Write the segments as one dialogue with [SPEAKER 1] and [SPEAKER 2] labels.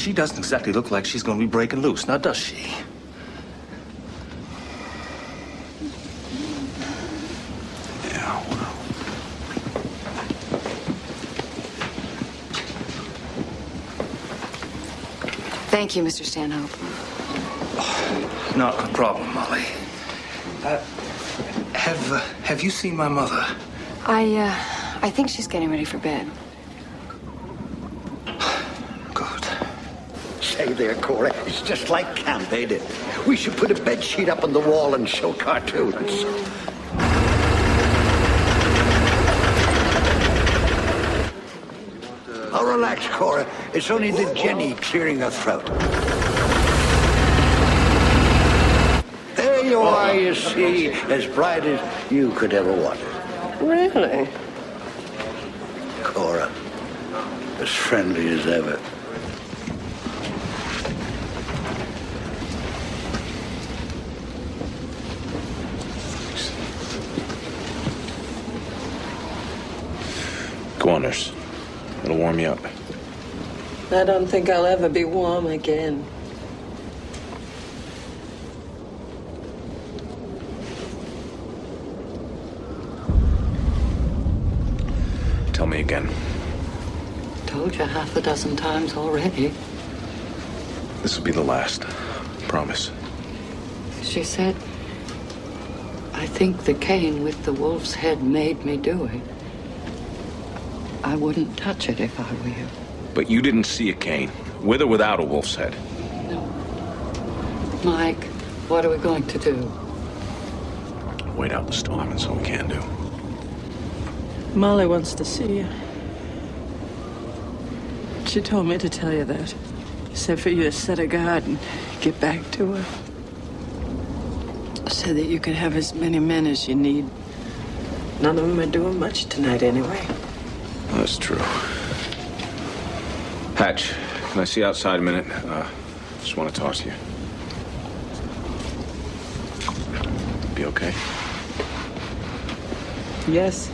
[SPEAKER 1] she doesn't exactly look like she's going to be breaking loose, now does she?
[SPEAKER 2] Yeah, well.
[SPEAKER 3] Thank you, Mr. Stanhope.
[SPEAKER 1] Oh, not a problem, Molly. Have you seen my mother?
[SPEAKER 3] I think she's getting ready for bed.
[SPEAKER 1] Good.
[SPEAKER 4] Say there, Cora, it's just like camp, ain't it? We should put a bed sheet up on the wall and show cartoons. Oh, relax, Cora. It's only the Jenny clearing her throat. There you are, you see, as bright as you could ever want it.
[SPEAKER 5] Really?
[SPEAKER 4] Cora, as friendly as ever.
[SPEAKER 2] Go on, nurse. It'll warm you up.
[SPEAKER 5] I don't think I'll ever be warm again.
[SPEAKER 2] Tell me again.
[SPEAKER 5] Told you half a dozen times already.
[SPEAKER 2] This will be the last. Promise.
[SPEAKER 5] She said, I think the cane with the wolf's head made me do it. I wouldn't touch it if I were you.
[SPEAKER 2] But you didn't see a cane, with or without a wolf's head.
[SPEAKER 5] No. Mike, what are we going to do?
[SPEAKER 2] Wait out the storm, and so we can do.
[SPEAKER 5] Molly wants to see you. She told me to tell you that. Said for you to set a guard and get back to her. Said that you could have as many men as you need. None of them are doing much tonight anyway.
[SPEAKER 2] That's true. Hatch, can I see you outside a minute? Just want to talk to you. Be okay?
[SPEAKER 5] Yes.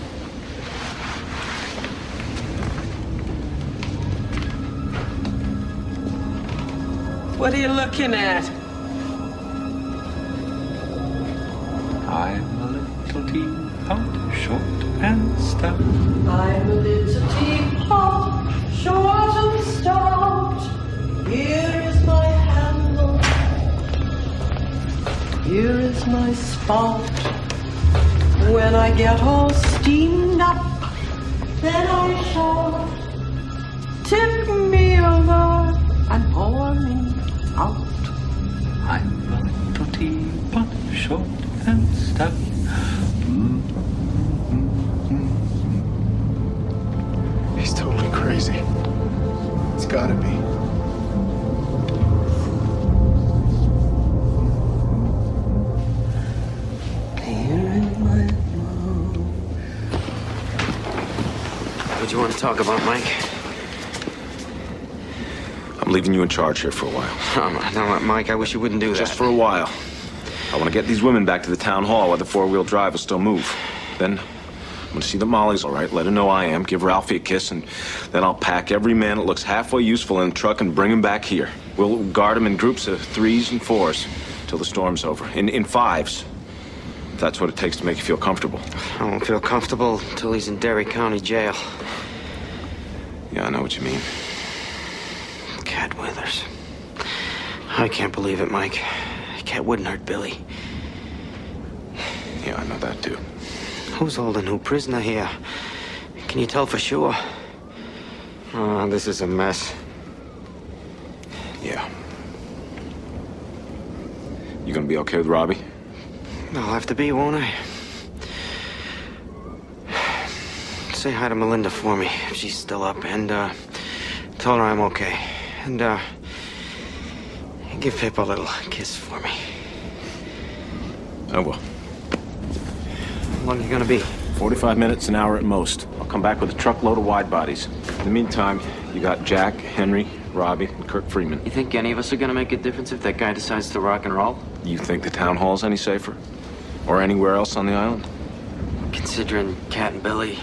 [SPEAKER 5] What are you looking at?
[SPEAKER 1] I'm a little teapot, short and stout.
[SPEAKER 5] I'm a little teapot, short and stout. Here is my handle. Here is my spout. When I get all steamed up, then I shout. Tip me over and pour me out.
[SPEAKER 1] I'm a little teapot, short and stout.
[SPEAKER 6] He's totally crazy. It's gotta be.
[SPEAKER 7] What do you want to talk about, Mike?
[SPEAKER 2] I'm leaving you in charge here for a while.
[SPEAKER 7] No, Mike, I wish you wouldn't do that.
[SPEAKER 2] Just for a while. I want to get these women back to the town hall where the four-wheel drive will still move. Then I'm going to see that Molly's all right, let her know I am, give Ralphie a kiss, and then I'll pack every man that looks halfway useful in the truck and bring him back here. We'll guard him in groups of 3s and 4s till the storm's over. In 5s. If that's what it takes to make you feel comfortable.
[SPEAKER 7] I won't feel comfortable until he's in Derry County Jail.
[SPEAKER 2] Yeah, I know what you mean.
[SPEAKER 7] Cat Withers. I can't believe it, Mike. Cat wouldn't hurt Billy.
[SPEAKER 2] Yeah, I know that too.
[SPEAKER 7] Who's holding who prisoner here? Can you tell for sure? Oh, this is a mess.
[SPEAKER 2] Yeah. You gonna be okay with Robbie?
[SPEAKER 7] I'll have to be, won't I? Say hi to Melinda for me, if she's still up, and, tell her I'm okay. And, give Pip a little kiss for me.
[SPEAKER 2] I will.
[SPEAKER 7] How long are you gonna be?
[SPEAKER 2] 45 minutes, an hour at most. I'll come back with a truckload of wide bodies. In the meantime, you got Jack, Henry, Robbie, and Kirk Freeman.
[SPEAKER 7] You think any of us are gonna make a difference if that guy decides to rock and roll?
[SPEAKER 2] You think the town hall's any safer? Or anywhere else on the island?
[SPEAKER 7] Considering Cat and Billy,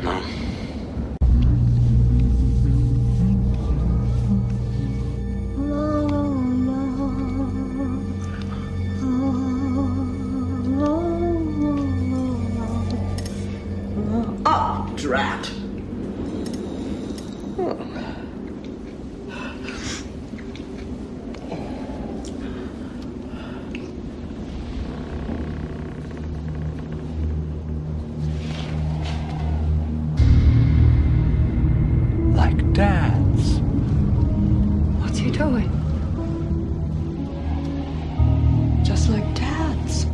[SPEAKER 7] no.
[SPEAKER 1] like Dad's.
[SPEAKER 3] What's he doing?
[SPEAKER 5] Just like Dad's.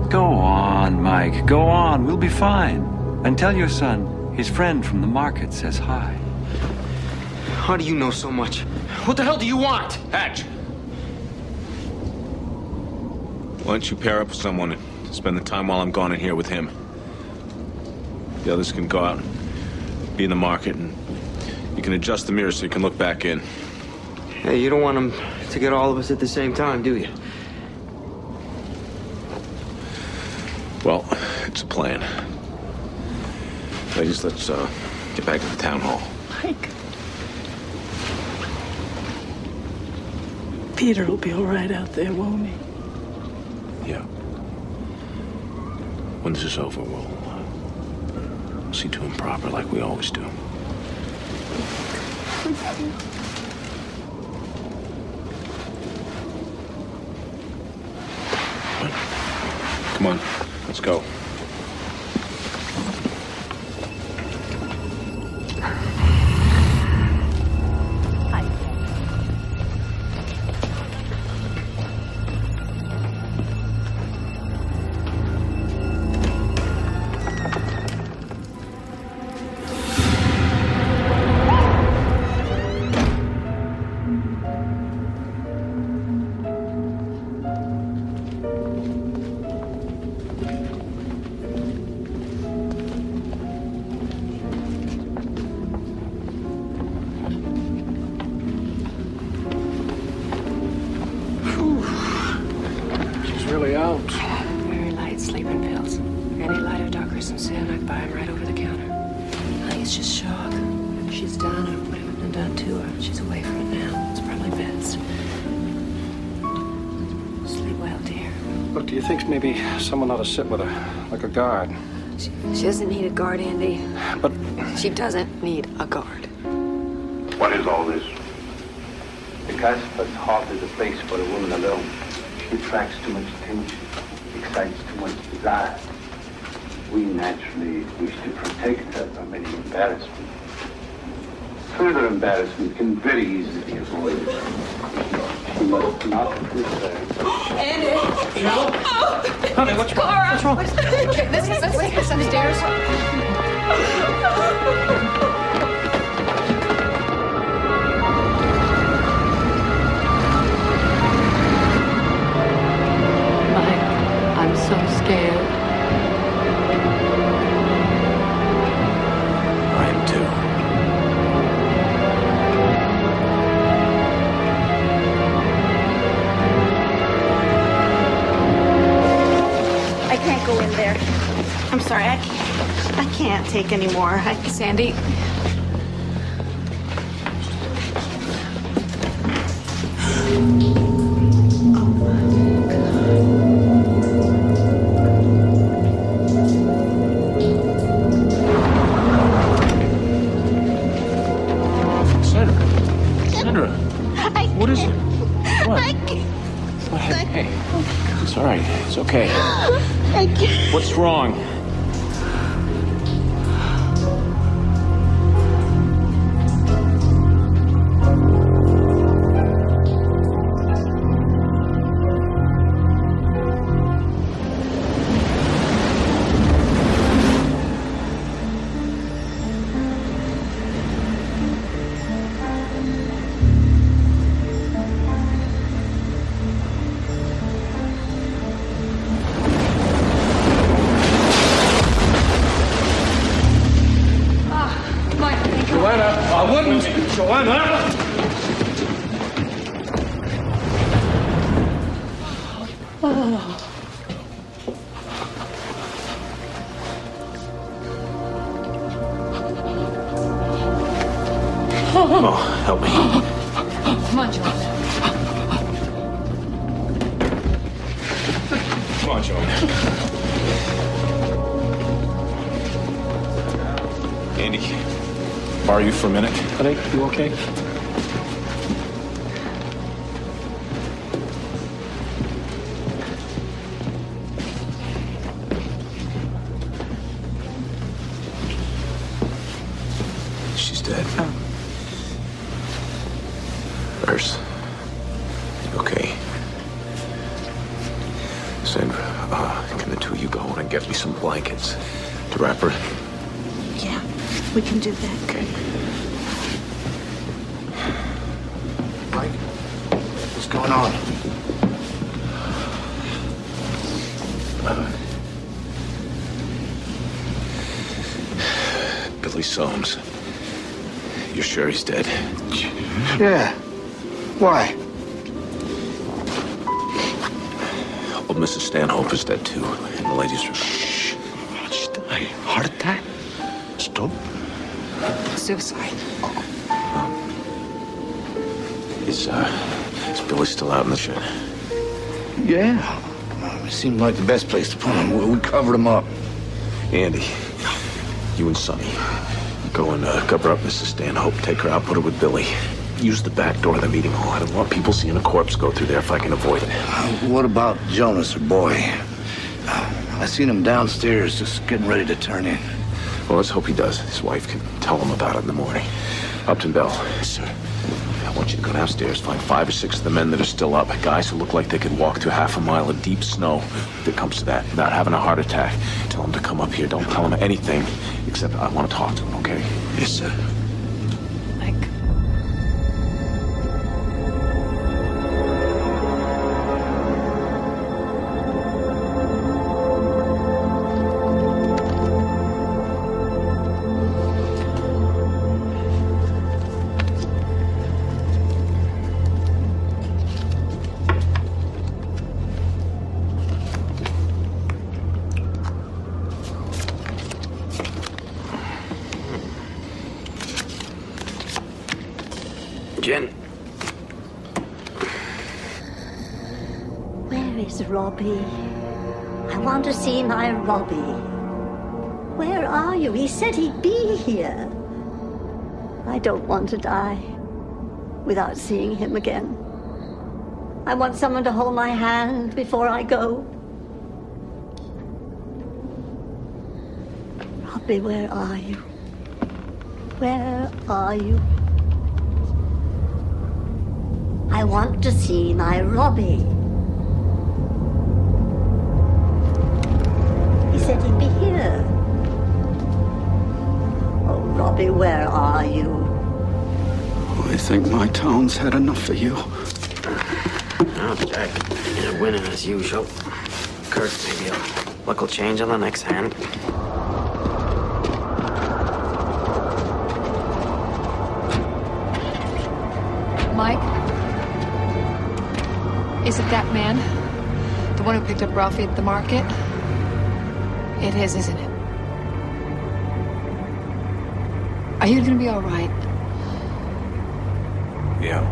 [SPEAKER 1] Go on, Mike. Go on. We'll be fine. And tell your son his friend from the market says hi.
[SPEAKER 7] How do you know so much? What the hell do you want?
[SPEAKER 2] Hatch! Why don't you pair up with someone and spend the time while I'm gone in here with him? The others can go out and be in the market, and you can adjust the mirror so you can look back in.
[SPEAKER 7] Hey, you don't want him to get all of us at the same time, do you?
[SPEAKER 2] Well, it's a plan. Ladies, let's get back to the town hall.
[SPEAKER 5] Mike. Peter will be all right out there, won't he?
[SPEAKER 2] Yeah. When this is over, we'll see to him proper like we always do. Come on, let's go.
[SPEAKER 6] Really out.
[SPEAKER 3] Very light sleeping pills. Any lighter, darker than sin, I'd buy them right over the counter. I think it's just shock. Whatever she's done or whatever's been done to her, she's away from it now. It's probably best. Sleep well, dear.
[SPEAKER 6] Look, do you think maybe someone ought to sit with her, like a guard?
[SPEAKER 3] She doesn't need a guard, Andy.
[SPEAKER 6] But
[SPEAKER 3] She doesn't need a guard.
[SPEAKER 8] What is all this? The Casbah's heart is a place for a woman alone. She attracts too much attention, excites too much desire. We naturally wish to protect her from any embarrassment. Further embarrassment can very easily be avoided. She must not return.
[SPEAKER 3] Andy!
[SPEAKER 7] No! Honey, what's wrong?
[SPEAKER 3] Clara!
[SPEAKER 7] What's wrong?
[SPEAKER 3] Let's take this upstairs. I'm so scared.
[SPEAKER 2] I am too.
[SPEAKER 9] I can't go in there. I'm sorry, I can't take any more.
[SPEAKER 3] Sandy.
[SPEAKER 2] Sandra, what is it? What? Hey, it's all right. It's okay.
[SPEAKER 9] I can't.
[SPEAKER 2] What's wrong? Oh, help me.
[SPEAKER 3] Come on, John.
[SPEAKER 2] Come on, Joan. Andy, borrow you for a minute?
[SPEAKER 10] Buddy, you okay?
[SPEAKER 2] She's dead. Nurse, you okay? Sandra, can the two of you go and get me some blankets to wrap her?
[SPEAKER 9] Yeah, we can do that.
[SPEAKER 2] Okay.
[SPEAKER 4] Mike, what's going on?
[SPEAKER 2] Billy Soames. You're sure he's dead?
[SPEAKER 4] Yeah. Why?
[SPEAKER 2] Old Mrs. Stanhope is dead too, in the ladies' room.
[SPEAKER 4] Shh. She died. Heart attack? Stroke?
[SPEAKER 3] Suicide.
[SPEAKER 2] Is Billy still out in the shed?
[SPEAKER 4] Yeah. It seemed like the best place to put him. We covered him up.
[SPEAKER 2] Andy, you and Sonny, go and cover up Mrs. Stanhope. Take her out, put her with Billy. Use the back door of the meeting hall. I don't want people seeing a corpse go through there if I can avoid it.
[SPEAKER 4] What about Jonas, her boy? I seen him downstairs just getting ready to turn in.
[SPEAKER 2] Well, let's hope he does. His wife can tell him about it in the morning. Upton Bell.
[SPEAKER 4] Yes, sir.
[SPEAKER 2] I want you to go downstairs, find 5 or 6 of the men that are still up, guys who look like they could walk through half a mile of deep snow if it comes to that, without having a heart attack. Tell them to come up here. Don't tell them anything, except I want to talk to them, okay?
[SPEAKER 4] Yes, sir.
[SPEAKER 3] Mike.
[SPEAKER 7] Jen.
[SPEAKER 11] Where is Robbie? I want to see my Robbie. Where are you? He said he'd be here. I don't want to die without seeing him again. I want someone to hold my hand before I go. Robbie, where are you? Where are you? I want to see my Robbie. He said he'd be here. Oh, Robbie, where are you?
[SPEAKER 10] I think my town's had enough of you.
[SPEAKER 7] Oh, Jack, you're winning as usual. Kurt, maybe a luck will change on the next hand.
[SPEAKER 3] Mike? Is it that man? The one who picked up Ralphie at the market? It is, isn't it? Are you gonna be all right?
[SPEAKER 2] Yeah.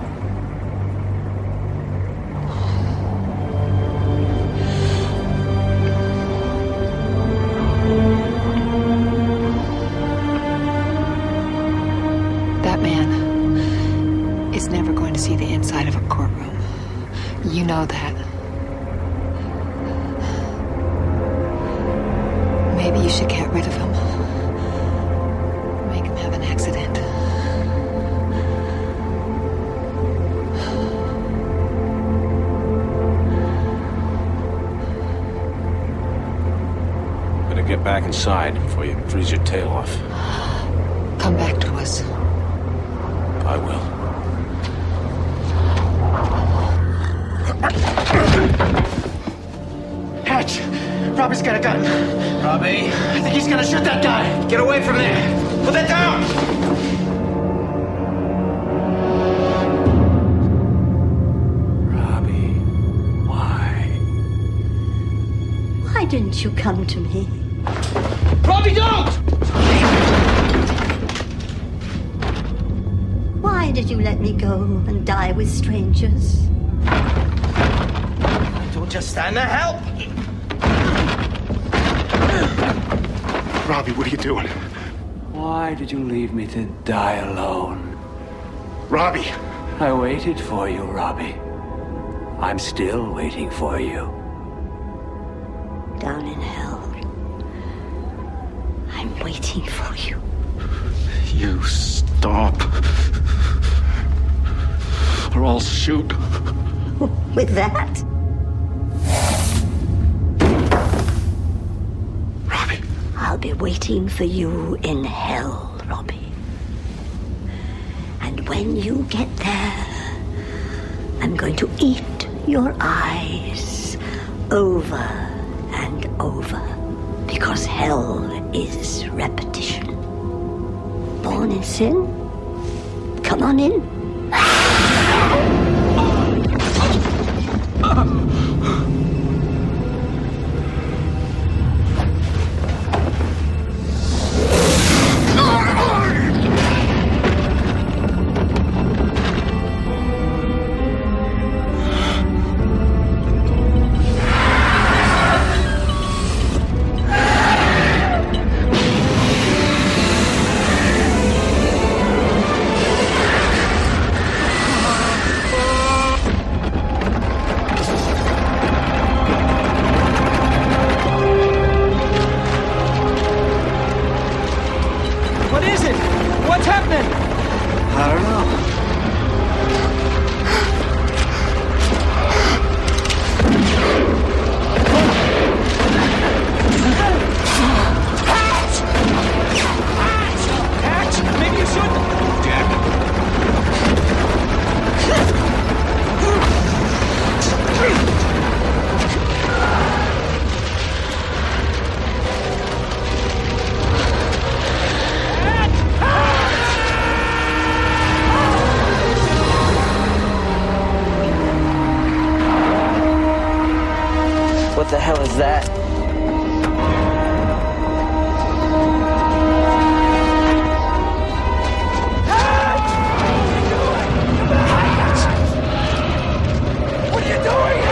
[SPEAKER 3] That man is never going to see the inside of a courtroom. You know that. Maybe you should get rid of him. Make him have an accident.
[SPEAKER 2] Better get back inside before you freeze your tail off.
[SPEAKER 3] Come back to us.
[SPEAKER 2] I will.
[SPEAKER 7] Hatch! Robbie's got a gun. Robbie? I think he's gonna shoot that guy. Get away from there. Put that down!
[SPEAKER 1] Robbie, why?
[SPEAKER 11] didn't you come to me?
[SPEAKER 12] Robbie, don't!
[SPEAKER 11] Why did you let me go and die with strangers?
[SPEAKER 12] Don't just stand there, help!
[SPEAKER 6] Robbie, what are you doing?
[SPEAKER 1] Why did you leave me to die alone?
[SPEAKER 6] Robbie!
[SPEAKER 1] I waited for you, Robbie. I'm still waiting for you.
[SPEAKER 11] Down in hell. I'm waiting for you.
[SPEAKER 10] You stop. Or I'll shoot.
[SPEAKER 11] With that?
[SPEAKER 6] Robbie.
[SPEAKER 11] I'll be waiting for you in hell, Robbie. And when you get there, I'm going to eat your eyes over and over. Because hell is repetition. Born in sin? Come on in.
[SPEAKER 12] What the hell is that? What are you doing?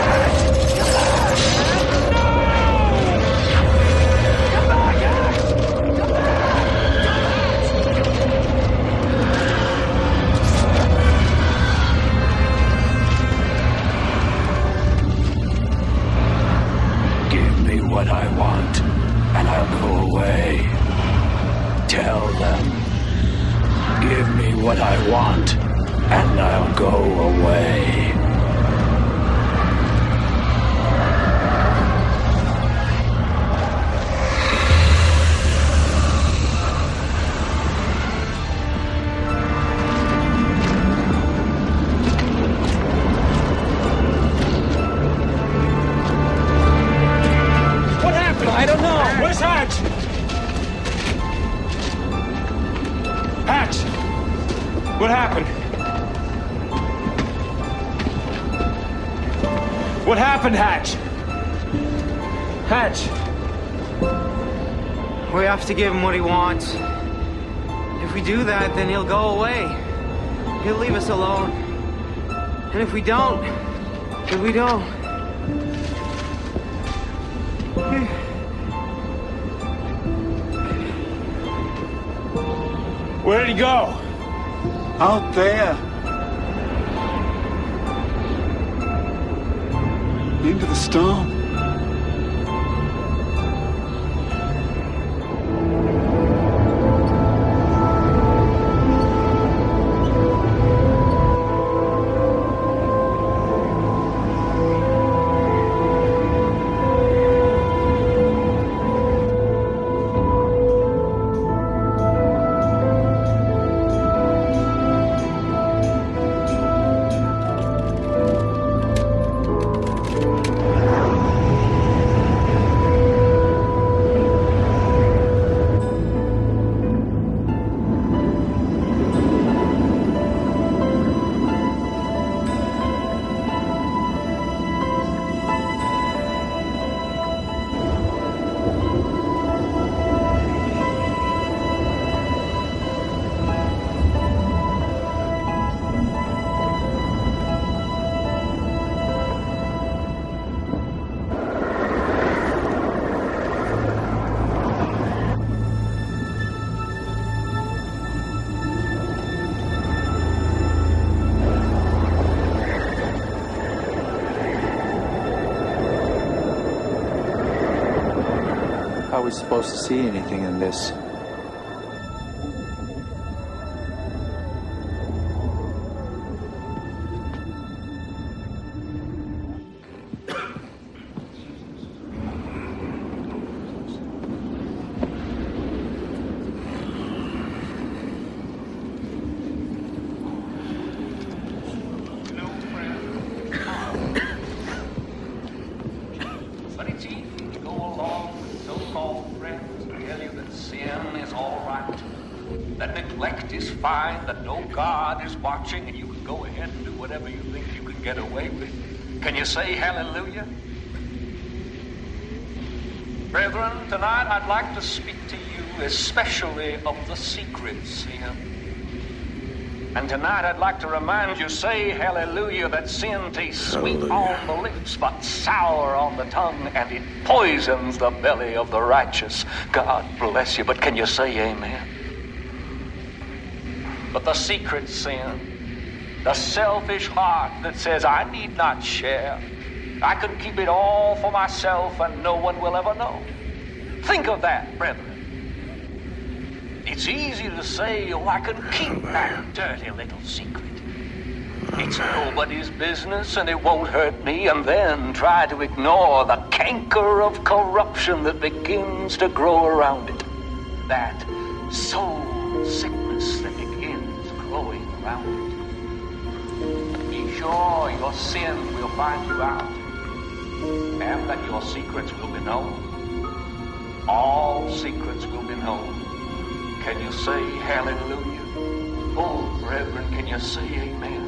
[SPEAKER 1] What I want, and I'll go away. Tell them. Give me what I want, and I'll go away.
[SPEAKER 12] I don't know. Where's Hatch? Hatch! What happened? What happened, Hatch? Hatch!
[SPEAKER 7] We have to give him what he wants. If we do that, then he'll go away. He'll leave us alone. And if we don't,
[SPEAKER 12] Where did he go?
[SPEAKER 10] Out there. Into the storm.
[SPEAKER 13] we supposed to see anything in this?
[SPEAKER 1] That no God is watching and you can go ahead and do whatever you think you can get away with. Can you say hallelujah? Brethren, tonight I'd like to speak to you especially of the secret sin. And tonight I'd like to remind you, say hallelujah, that sin tastes sweet on the lips but sour on the tongue, and it poisons the belly of the righteous. God bless you, but can you say amen? But the secret sin, the selfish heart that says, I need not share. I can keep it all for myself and no one will ever know. Think of that, brethren. It's easy to say, oh, I can keep that dirty little secret. It's nobody's business and it won't hurt me, and then try to ignore the canker of corruption that begins to grow around it. That soul sickness that growing around it. Be sure your sin will find you out, and that your secrets will be known. All secrets will be known. Can you say hallelujah? Oh, brethren, can you say amen?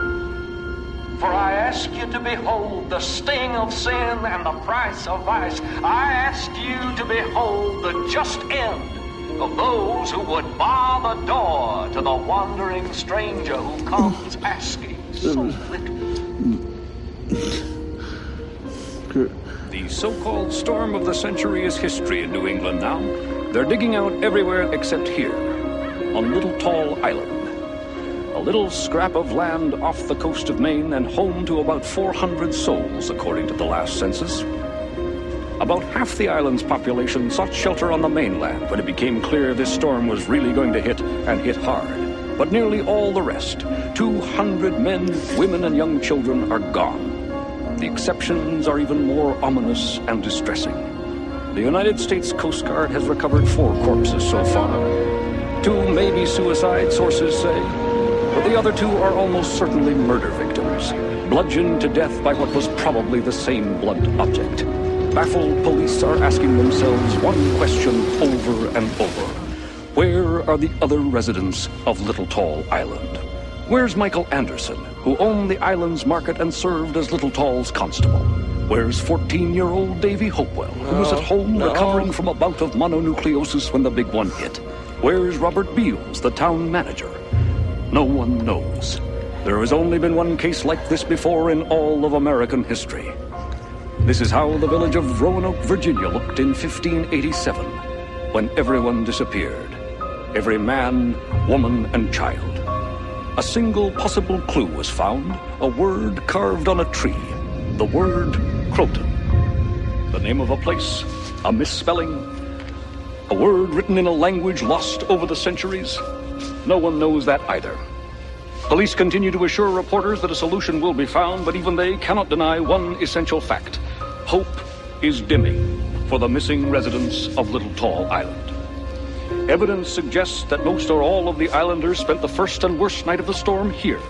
[SPEAKER 1] For I ask you to behold the sting of sin and the price of vice. I ask you to behold the just end of those who would bar the door to the wandering stranger who comes asking so little.
[SPEAKER 14] The so-called storm of the century is history in New England now. They're digging out everywhere except here, on Little Tall Island. A little scrap of land off the coast of Maine and home to about 400 souls, according to the last census. About half the island's population sought shelter on the mainland when it became clear this storm was really going to hit, and hit hard. But nearly all the rest, 200 men, women, and young children, are gone. The exceptions are even more ominous and distressing. The United States Coast Guard has recovered 4 corpses so far. 2 may be suicide, sources say, but the other 2 are almost certainly murder victims, bludgeoned to death by what was probably the same blunt object. Baffled police are asking themselves one question over and over. Where are the other residents of Little Tall Island? Where's Michael Anderson, who owned the island's market and served as Little Tall's constable? Where's 14-year-old Davy Hopewell, who was at home recovering from a bout of mononucleosis when the big one hit? Where's Robert Beals, the town manager? No one knows. There has only been one case like this before in all of American history. This is how the village of Roanoke, Virginia looked in 1587, when everyone disappeared. Every man, woman, and child. A single possible clue was found, a word carved on a tree. The word Croton. The name of a place, a misspelling, a word written in a language lost over the centuries. No one knows that either. Police continue to assure reporters that a solution will be found, but even they cannot deny one essential fact. Hope is dimming for the missing residents of Little Tall Island. Evidence suggests that most or all of the islanders spent the first and worst night of the storm here,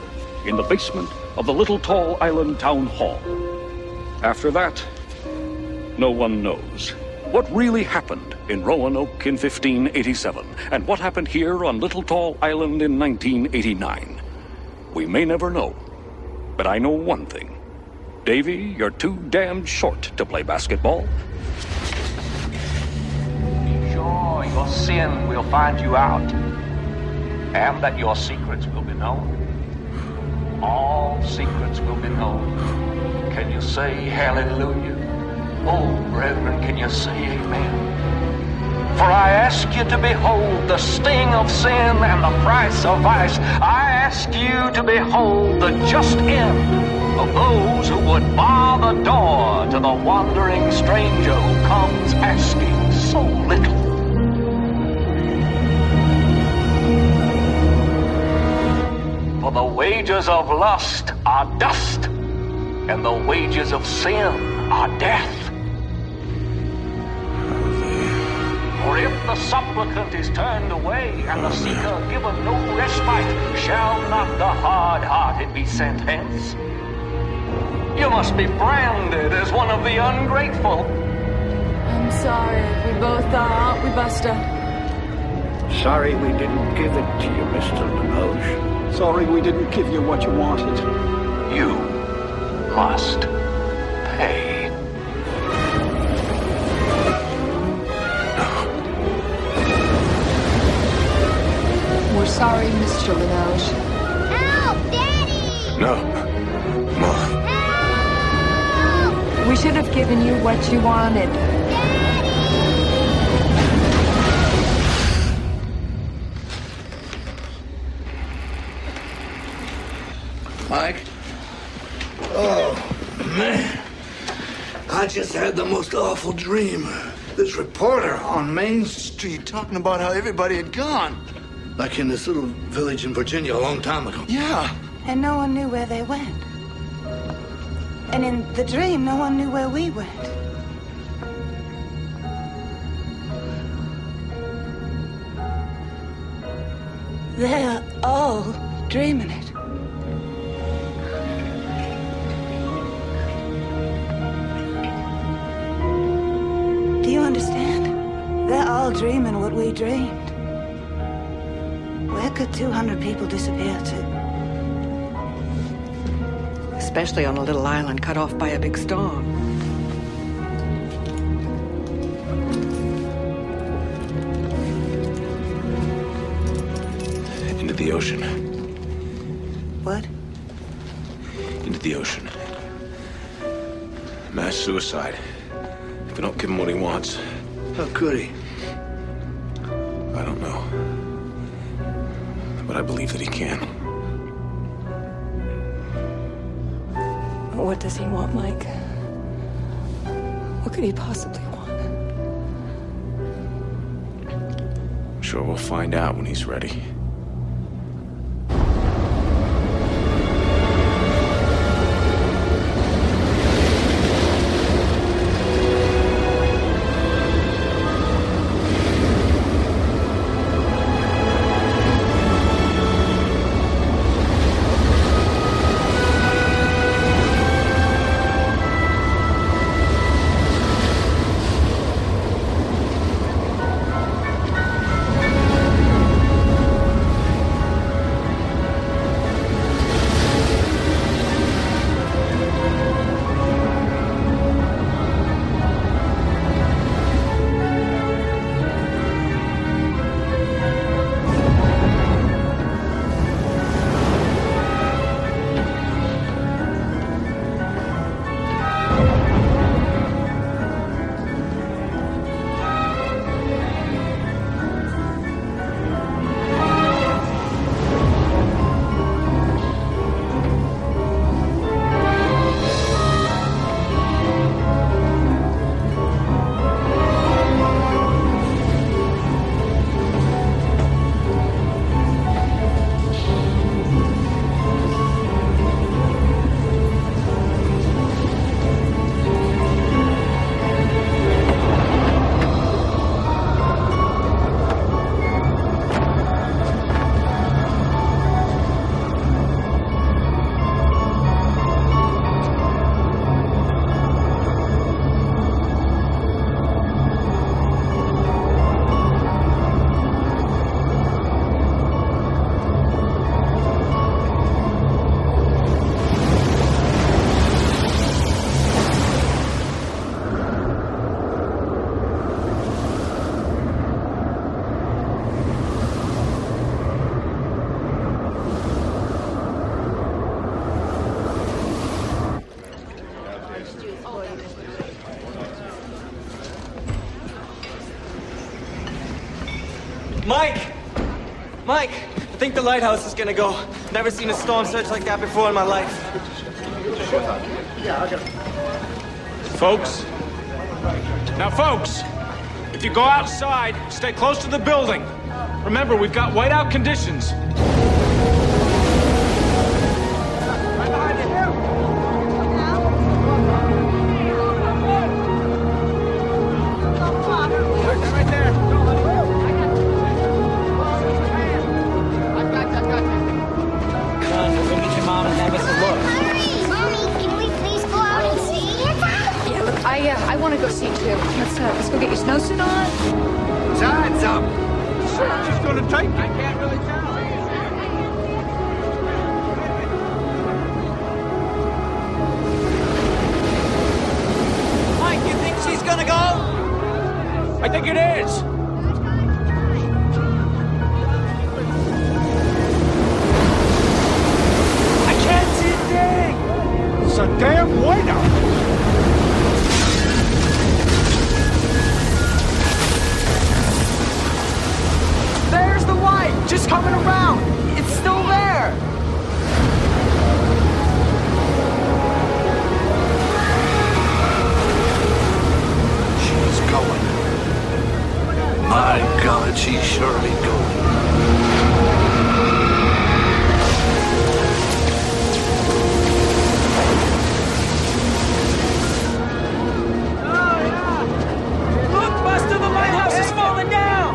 [SPEAKER 14] in the basement of the Little Tall Island Town Hall. After that, no one knows. What really happened in Roanoke in 1587, and what happened here on Little Tall Island in 1989? We may never know, but I know one thing. Davy, you're too damned short to play basketball.
[SPEAKER 1] Be sure your sin will find you out, and that your secrets will be known. All secrets will be known. Can you say hallelujah? Oh, brethren, can you say amen? For I ask you to behold the sting of sin and the price of vice. I ask you to behold the just end of those who would bar the door to the wandering stranger who comes asking so little. For the wages of lust are dust, and the wages of sin are death. For if the supplicant is turned away, and the seeker given no respite, shall not the hard-hearted be sent hence? You must be branded as one of the ungrateful.
[SPEAKER 15] I'm sorry. We both are, aren't we, Buster?
[SPEAKER 4] Sorry we didn't give it to you, Mr. Linoge.
[SPEAKER 10] Sorry we didn't give you what you wanted.
[SPEAKER 1] You must pay.
[SPEAKER 15] We're sorry, Mr. Linoge.
[SPEAKER 16] Help, Daddy!
[SPEAKER 2] No. Mom.
[SPEAKER 15] We should have given you what you wanted.
[SPEAKER 4] Mike? Oh, man. I just had the most awful dream. This reporter on Main Street talking about how everybody had gone. Like in this little village in Virginia a long time ago.
[SPEAKER 10] Yeah.
[SPEAKER 9] And no one knew where they went. And in the dream, no one knew where we went. They're all dreaming it. Do you understand? They're all dreaming what we dreamed. Where could 200 people disappear to?
[SPEAKER 3] Especially on a little island cut off by a big storm.
[SPEAKER 2] Into the ocean.
[SPEAKER 9] What?
[SPEAKER 2] Into the ocean. Mass suicide. If we don't give him what he wants.
[SPEAKER 4] How could he?
[SPEAKER 2] I don't know. But I believe that he can.
[SPEAKER 15] What does he want, Mike? What could he possibly want?
[SPEAKER 2] I'm sure we'll find out when he's ready.
[SPEAKER 7] Mike! Mike! I think the lighthouse is gonna go. Never seen a storm surge like that before in my life.
[SPEAKER 12] Folks? Now, folks! If you go outside, stay close to the building. Remember, we've got whiteout conditions.
[SPEAKER 15] I want to go see too. Let's go get your snowsuit on.
[SPEAKER 4] Time's up. She's gonna take me.
[SPEAKER 12] I can't really tell.
[SPEAKER 7] Mike, you think she's gonna go?
[SPEAKER 12] I think it is. I can't see a thing. It's a damn whiteout.
[SPEAKER 7] There's the white, just coming around. It's still there.
[SPEAKER 4] She's going. My God, she's surely going.
[SPEAKER 7] Look, Buster, the lighthouse is falling down.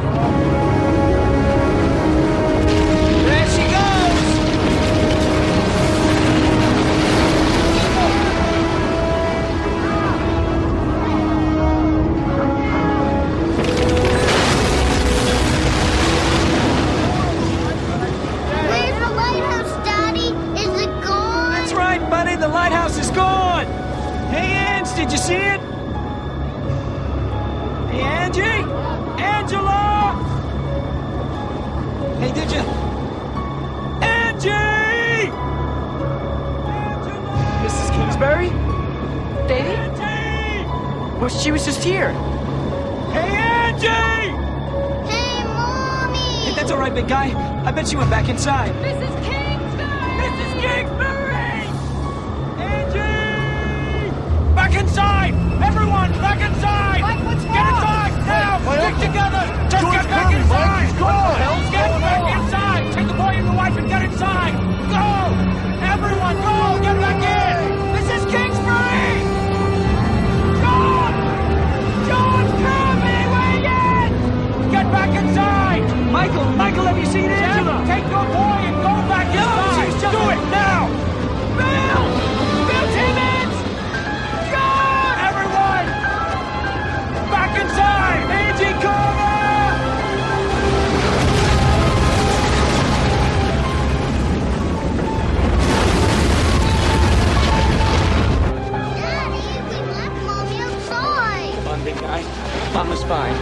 [SPEAKER 7] There she goes.
[SPEAKER 16] Where's the lighthouse, Daddy? Is it gone?
[SPEAKER 7] That's right, buddy. The lighthouse is gone. Hey, Ange, did you see it? Hey, Angie? Angela? Hey, did you? Angie! Mrs. Kingsbury? Davy? Angie! Well, she was just here. Hey, Angie!
[SPEAKER 16] Hey, Mommy!
[SPEAKER 7] Hey, that's all right, big guy. I bet she went back inside.
[SPEAKER 16] Mrs. Kingsbury!
[SPEAKER 7] Mrs. Kingsbury! Angie! Back inside! Everyone, back inside!
[SPEAKER 16] Mike, what's
[SPEAKER 7] Get
[SPEAKER 16] wrong?
[SPEAKER 7] inside! Now! Stick together! Just get back inside! Get back inside! Take the boy and the wife and get inside! Go! Everyone, go! Get back in! Mrs. Kingsbury! John! John, coming! Wait in! Get back inside! Michael, have you seen Angela? Take your boy and go back inside! Do it now! Bill! Bill Timmons! John! Everyone! Back inside! Angie, cover!
[SPEAKER 16] Daddy, we left Mommy outside.
[SPEAKER 7] Come on, big guy. Mama's fine.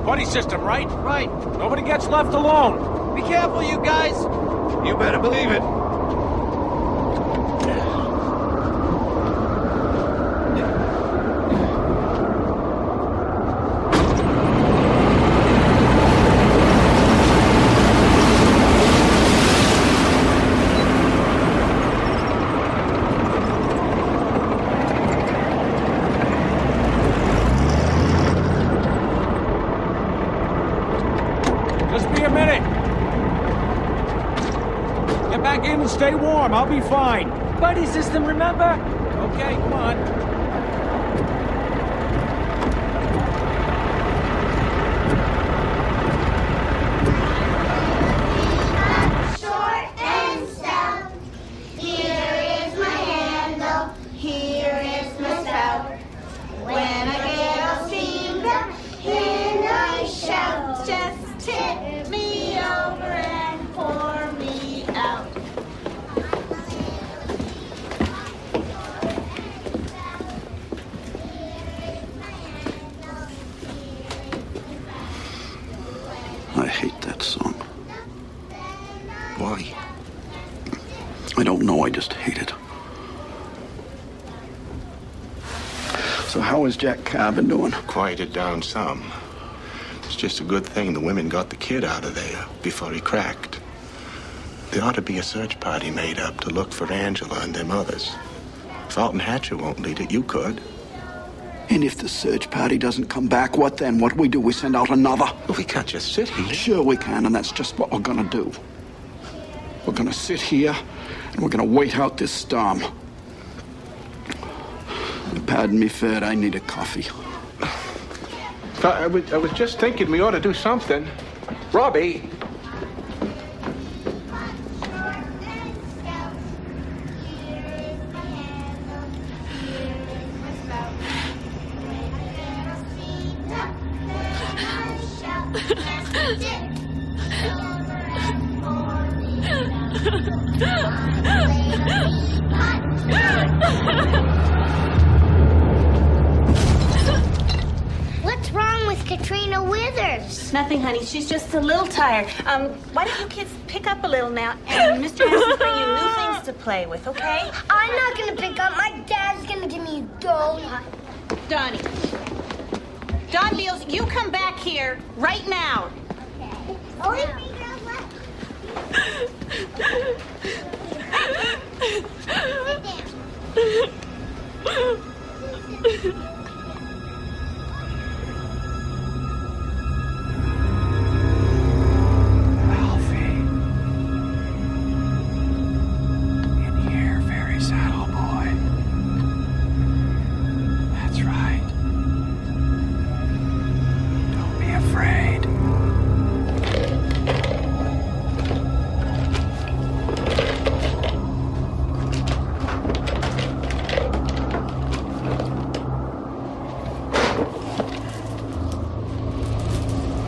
[SPEAKER 12] Buddy system, right?
[SPEAKER 7] Right.
[SPEAKER 12] Nobody gets left alone.
[SPEAKER 7] Be careful, you guys.
[SPEAKER 4] You better believe it.
[SPEAKER 12] Just be a minute. Get back in and stay warm. I'll be fine.
[SPEAKER 7] Buddy system, remember?
[SPEAKER 12] Okay, come on.
[SPEAKER 16] Short and stout. Here is my handle. Here is my spout. When I get all steamed up, and I shout, just tip me over and
[SPEAKER 10] I hate that song.
[SPEAKER 2] Why?
[SPEAKER 10] I don't know, I just hate it. So how is Jack Cabin doing?
[SPEAKER 6] Quieted down some. It's just a good thing the women got the kid out of there before he cracked. There ought to be a search party made up to look for Angela and them others. If Alton Hatcher won't lead it, you could.
[SPEAKER 10] And if the search party doesn't come back, what then? What do? We send out another?
[SPEAKER 6] Well, we can't just sit here.
[SPEAKER 10] Sure we can, and that's just what we're gonna do. We're gonna sit here, and we're gonna wait out this storm. Pardon me, Fed, I need a coffee.
[SPEAKER 6] I was just thinking we ought to do something. Robbie!
[SPEAKER 16] What's wrong with Katrina Withers?
[SPEAKER 17] Nothing, honey. She's just a little tired. Why don't you kids pick up a little now? And Mr. Hansen's bring you new things to play with, okay?
[SPEAKER 16] I'm not gonna pick up. My dad's gonna give me a donut.
[SPEAKER 17] Donnie. Don Beals, you come back here right now.
[SPEAKER 16] Okay.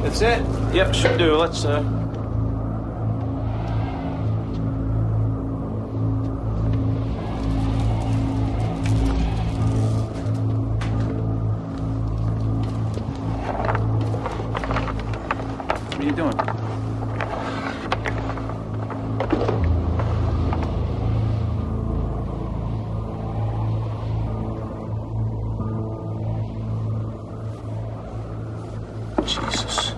[SPEAKER 2] That's it? Yep, should do. Let's,
[SPEAKER 13] What are you doing?
[SPEAKER 2] Jesus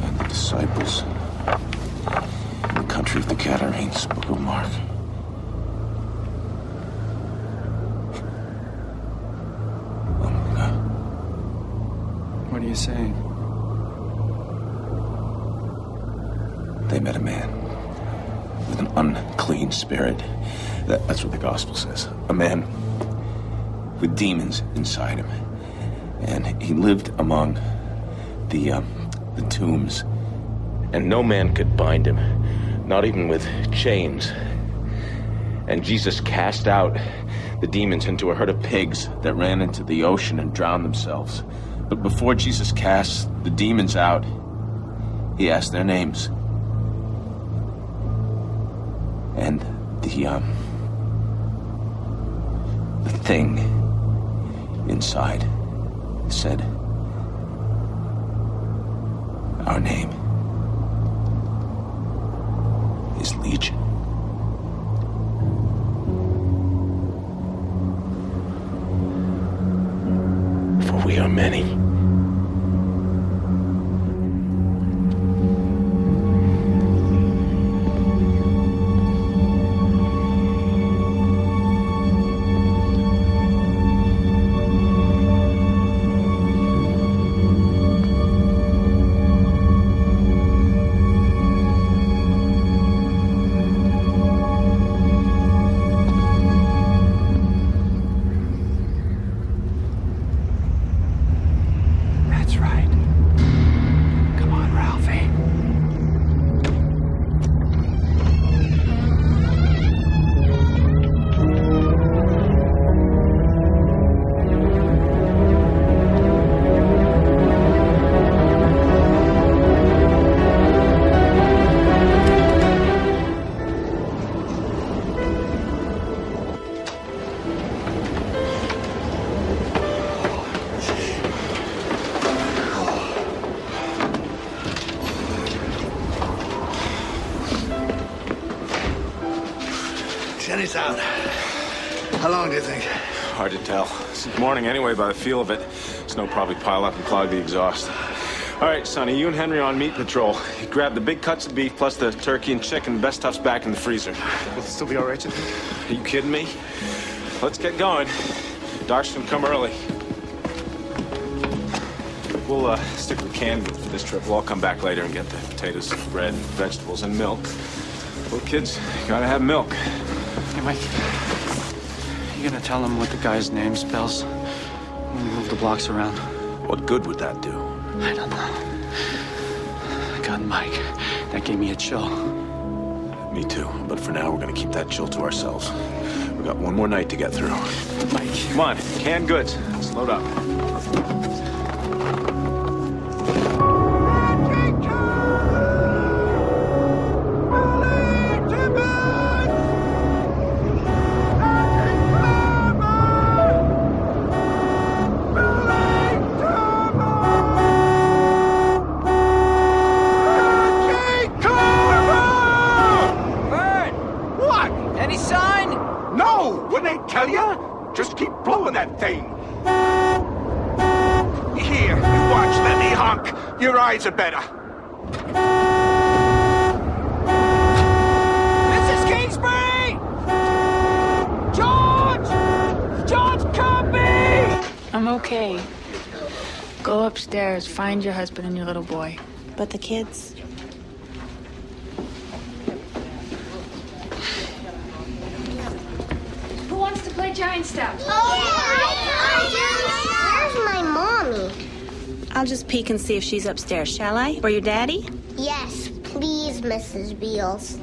[SPEAKER 2] and the disciples in the country of the Gadarenes, Book of Mark.
[SPEAKER 13] What are you saying?
[SPEAKER 2] They met a man with an unclean spirit. That's what the gospel says. A man with demons inside him. And he lived among the tombs. And no man could bind him, not even with chains. And Jesus cast out the demons into a herd of pigs that ran into the ocean and drowned themselves. But before Jesus cast the demons out, he asked their names. And the thing inside said, "Our name is Legion." For we are many.
[SPEAKER 4] us out. How long do you think?
[SPEAKER 2] Hard to tell. It's morning anyway by the feel of it. Snow probably pile up and clog the exhaust. All right, Sonny, you and Henry on meat patrol. You grab the big cuts of beef plus the turkey and chicken. The best stuff's back in the freezer.
[SPEAKER 6] Will it still be all right, you think?
[SPEAKER 2] Are you kidding me? Let's get going. Dark's gonna come early. We'll stick with canned goods for this trip. We'll all come back later and get the potatoes, bread, vegetables, and milk. Well, kids, you gotta have milk.
[SPEAKER 13] Hey, Mike. You gonna tell them what the guy's name spells when we move the blocks around?
[SPEAKER 2] What good would that do?
[SPEAKER 13] I don't know. God, Mike, that gave me a chill.
[SPEAKER 2] Me too. But for now, we're gonna keep that chill to ourselves. We've got one more night to get through.
[SPEAKER 13] Mike.
[SPEAKER 2] Come on, canned goods. Let's load up.
[SPEAKER 6] Tell ya? Just keep blowing that thing. Here, you watch, let me honk. Your eyes are better.
[SPEAKER 7] Mrs. Kingsbury! George! George Kirby!
[SPEAKER 18] I'm okay. Go upstairs, find your husband and your little boy.
[SPEAKER 17] But the kids?
[SPEAKER 15] Who wants to play giant steps?
[SPEAKER 16] Where's my mommy?
[SPEAKER 17] I'll just peek and see if she's upstairs, shall I? Or your daddy?
[SPEAKER 16] Yes, please, Mrs. Beals.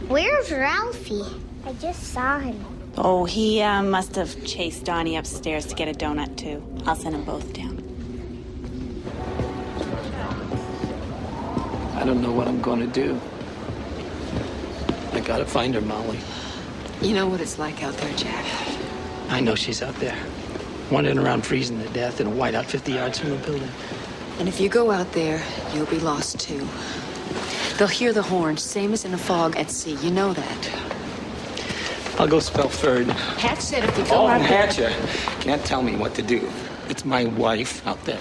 [SPEAKER 16] Where's Ralphie? I just saw him.
[SPEAKER 17] Oh, he must have chased Donnie upstairs to get a donut, too. I'll send them both down.
[SPEAKER 13] I don't know what I'm gonna do. I gotta find her, Molly.
[SPEAKER 3] You know what it's like out there, Jack.
[SPEAKER 13] I know she's out there, wandering around freezing to death in a whiteout 50 yards from the building.
[SPEAKER 3] And if you go out there, you'll be lost too. They'll hear the horns, same as in a fog at sea. You know that.
[SPEAKER 13] I'll go spell third.
[SPEAKER 3] Hatch said if you go out there...
[SPEAKER 13] Hatcher can't tell me what to do. It's my wife out there.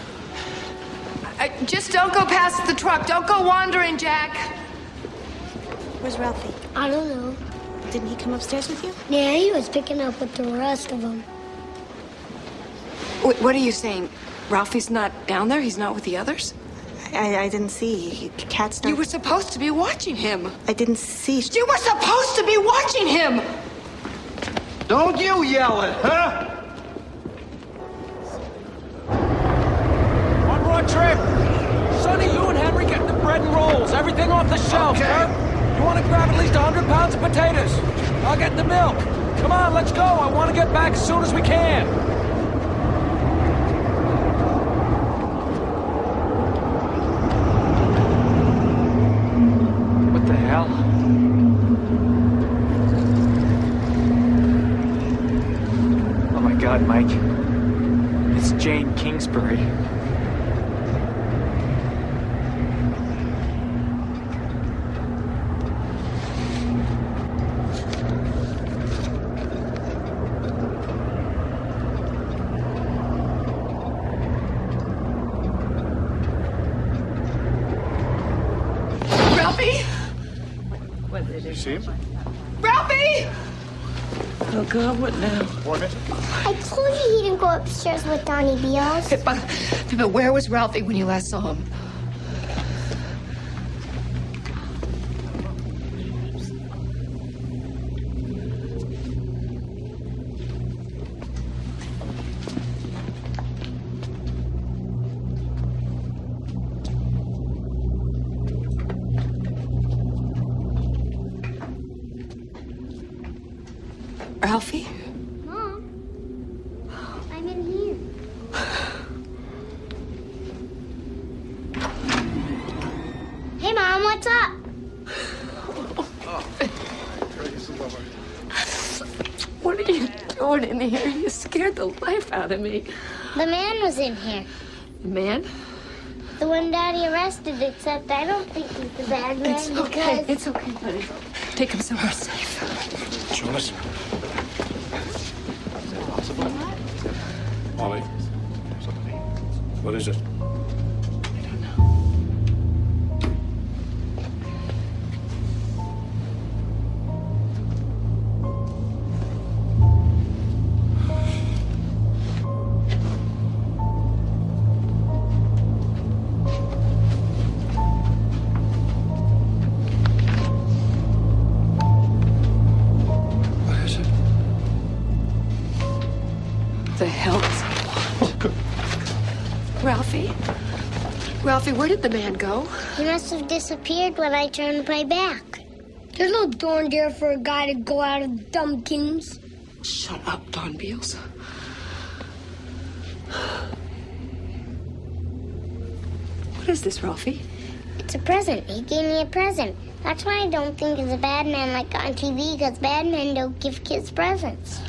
[SPEAKER 15] Just don't go past the truck. Don't go wandering, Jack.
[SPEAKER 17] Where's Ralphie?
[SPEAKER 16] I don't know.
[SPEAKER 17] Didn't he come upstairs with you?
[SPEAKER 16] Yeah, he was picking up with the rest of them.
[SPEAKER 3] What are you saying? Ralphie's not down there? He's not with the others?
[SPEAKER 17] I didn't see. Cat's not...
[SPEAKER 3] You were supposed to be watching him.
[SPEAKER 17] I didn't see.
[SPEAKER 3] You were supposed to be watching him!
[SPEAKER 6] Don't you yell it, huh?
[SPEAKER 12] One more trip. Sonny, you and Henry get the bread and rolls. Everything off the shelf,
[SPEAKER 6] Okay.
[SPEAKER 12] You want to grab at least 100 pounds of potatoes? I'll get the milk. Come on, let's go. I want to get back as soon as we can.
[SPEAKER 13] What the hell? Oh my God, Mike. It's Jane Kingsbury.
[SPEAKER 6] You see him?
[SPEAKER 15] Ralphie!
[SPEAKER 18] Oh, God, what now?
[SPEAKER 16] I told you he didn't go upstairs with Donnie Beals.
[SPEAKER 15] But where was Ralphie when you last saw him?
[SPEAKER 3] Ralphie?
[SPEAKER 16] Mom, I'm in here. Hey, Mom, what's up?
[SPEAKER 3] What are you doing in here? You scared the life out of me.
[SPEAKER 16] The man was in here.
[SPEAKER 3] The man?
[SPEAKER 16] The one Daddy arrested, except I don't think he's the bad man
[SPEAKER 3] It's okay.
[SPEAKER 16] because...
[SPEAKER 3] It's okay, buddy. Take him somewhere safe.
[SPEAKER 10] Jonas? Is that possible? Molly? What is it?
[SPEAKER 3] The hell does he want? Ralphie, where did the man go?
[SPEAKER 16] He must have disappeared when I turned my back. There's no door in there for a guy to go out of Dumpkins.
[SPEAKER 3] Shut up, Don Beals. What is this, Ralphie?
[SPEAKER 16] It's a present. He gave me a present. That's why I don't think he's a bad man like on TV, because bad men don't give kids presents.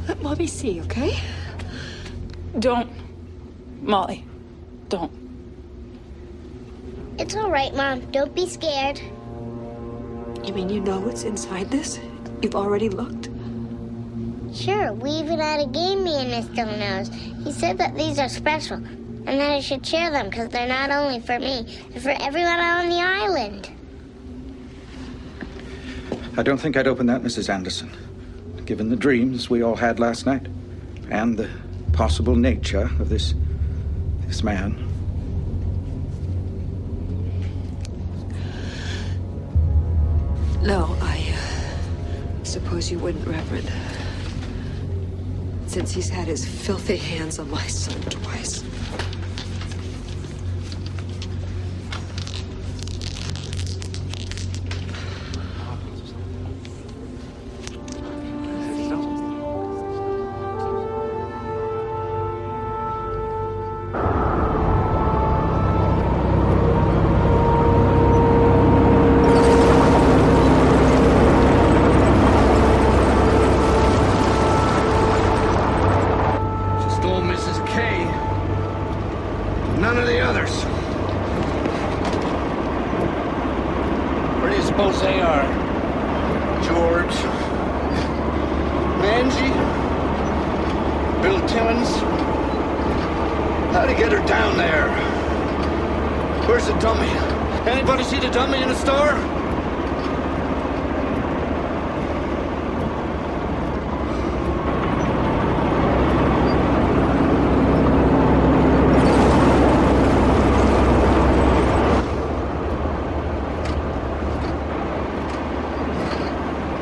[SPEAKER 3] Let Mommy see, okay? Don't. Molly, don't.
[SPEAKER 16] It's all right, Mom. Don't be scared.
[SPEAKER 3] You mean you know what's inside this? You've already looked?
[SPEAKER 16] Sure, we even had a game me and Miss Donos. He said that these are special, and that I should share them because they're not only for me, they're for everyone on the island.
[SPEAKER 19] I don't think I'd open that, Mrs. Anderson. Given the dreams we all had last night, and the possible nature of this man.
[SPEAKER 3] No, I suppose you wouldn't, Reverend. Since he's had his filthy hands on my son twice.
[SPEAKER 4] None of the others. Where do you suppose they are? George? Mangy? Bill Timmons? How'd he get her down there? Where's the dummy? Anybody see the dummy in the store?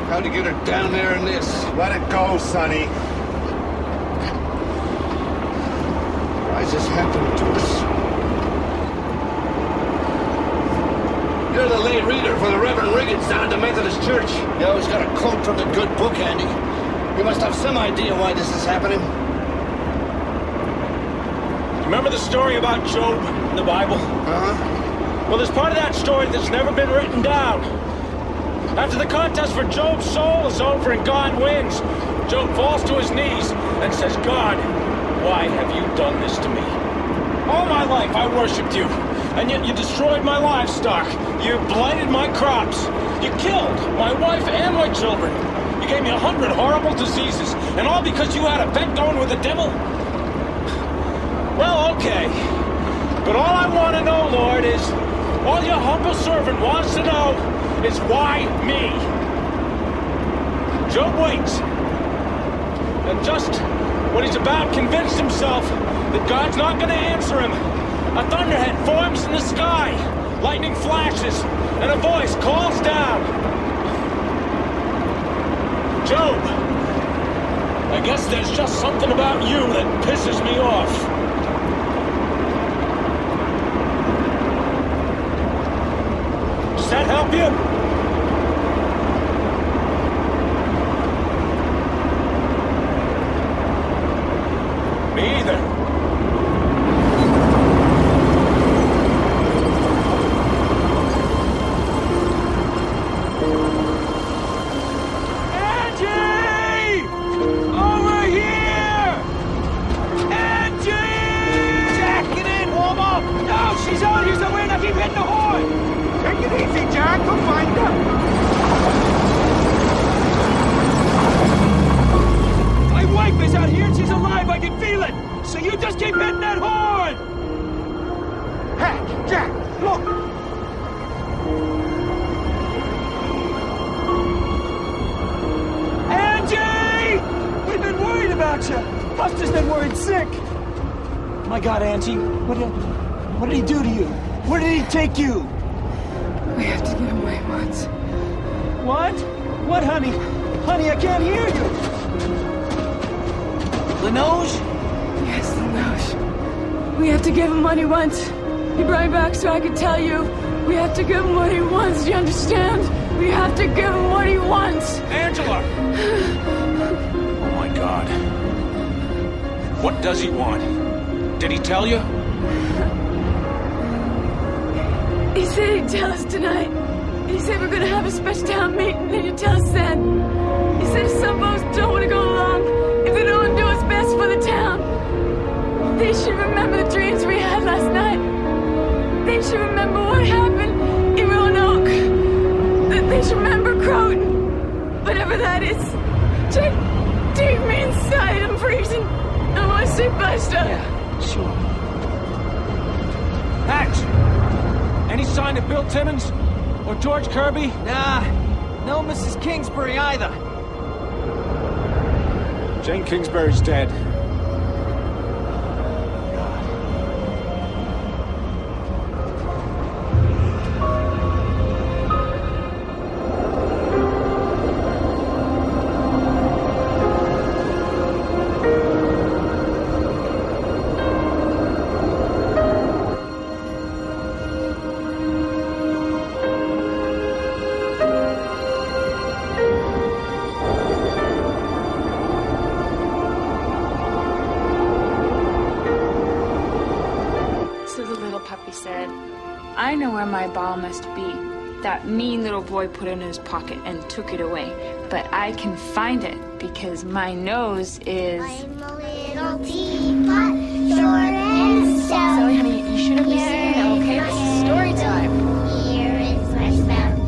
[SPEAKER 4] How'd you get her down there in this?
[SPEAKER 6] Let it go, Sonny.
[SPEAKER 4] Why is this happening to us? You're the lay reader for the Reverend Riggins down at the Methodist Church. You always got a quote from the good book handy. You must have some idea why this is happening.
[SPEAKER 20] Remember the story about Job in the Bible?
[SPEAKER 4] Uh-huh.
[SPEAKER 20] Well, there's part of that story that's never been written down. After the contest for Job's soul is over and God wins, Job falls to his knees and says, God, why have you done this to me? All my life I worshipped you, and yet you destroyed my livestock. You blighted my crops. You killed my wife and my children. You gave me 100 horrible diseases, and all because you had a bet going with the devil? Well, okay. But all I want to know, Lord, is all your humble servant wants to know is why me? Job waits. And just when he's about convinced himself that God's not going to answer him, a thunderhead forms in the sky, lightning flashes, and a voice calls down. Job, I guess there's just something about you that pisses me off. Does that help you? Me either. Angie! Over here! Angie!
[SPEAKER 7] Jack, get in, warm up! No, she's on. Use the wind. I keep hitting the horn.
[SPEAKER 6] Take it easy, Jack. We'll find her.
[SPEAKER 20] So you just keep hitting that horn!
[SPEAKER 4] Hey, Jack, look!
[SPEAKER 20] Angie! We've been worried about you. Buster's been worried sick. My God, Angie, what did he do to you? Where did he take you?
[SPEAKER 18] We have to give him what he wants.
[SPEAKER 20] What? What, honey? Honey, I can't hear you. Linoge?
[SPEAKER 18] Yes, Linoge. We have to give him what he wants. He brought me back so I could tell you. We have to give him what he wants. Do you understand? We have to give him what he wants.
[SPEAKER 20] Angela! Oh, my God. What does he want? Did he tell you?
[SPEAKER 18] He said he'd tell us tonight. He said we're gonna have a special town meeting and he'd tell us then. He said if some folks don't want to go along, if they don't want to do what's best for the town, they should remember the dreams we had last night. They should remember what happened in Roanoke. They should remember Croton. Whatever that is. Just dig me inside. I'm freezing. I want to see Buster.
[SPEAKER 20] Yeah, sure. Hatch! Any sign of Bill Timmons? Or George Kirby?
[SPEAKER 12] Nah, no Mrs. Kingsbury either.
[SPEAKER 20] Jane Kingsbury's dead.
[SPEAKER 18] I know where my ball must be. That mean little boy put it in his pocket and took it away. But I can find it because my nose is...
[SPEAKER 16] I'm a little teapot, short and stout.
[SPEAKER 18] Zoe, honey, you shouldn't be singing now, okay? This is story time.
[SPEAKER 16] Here is my spout.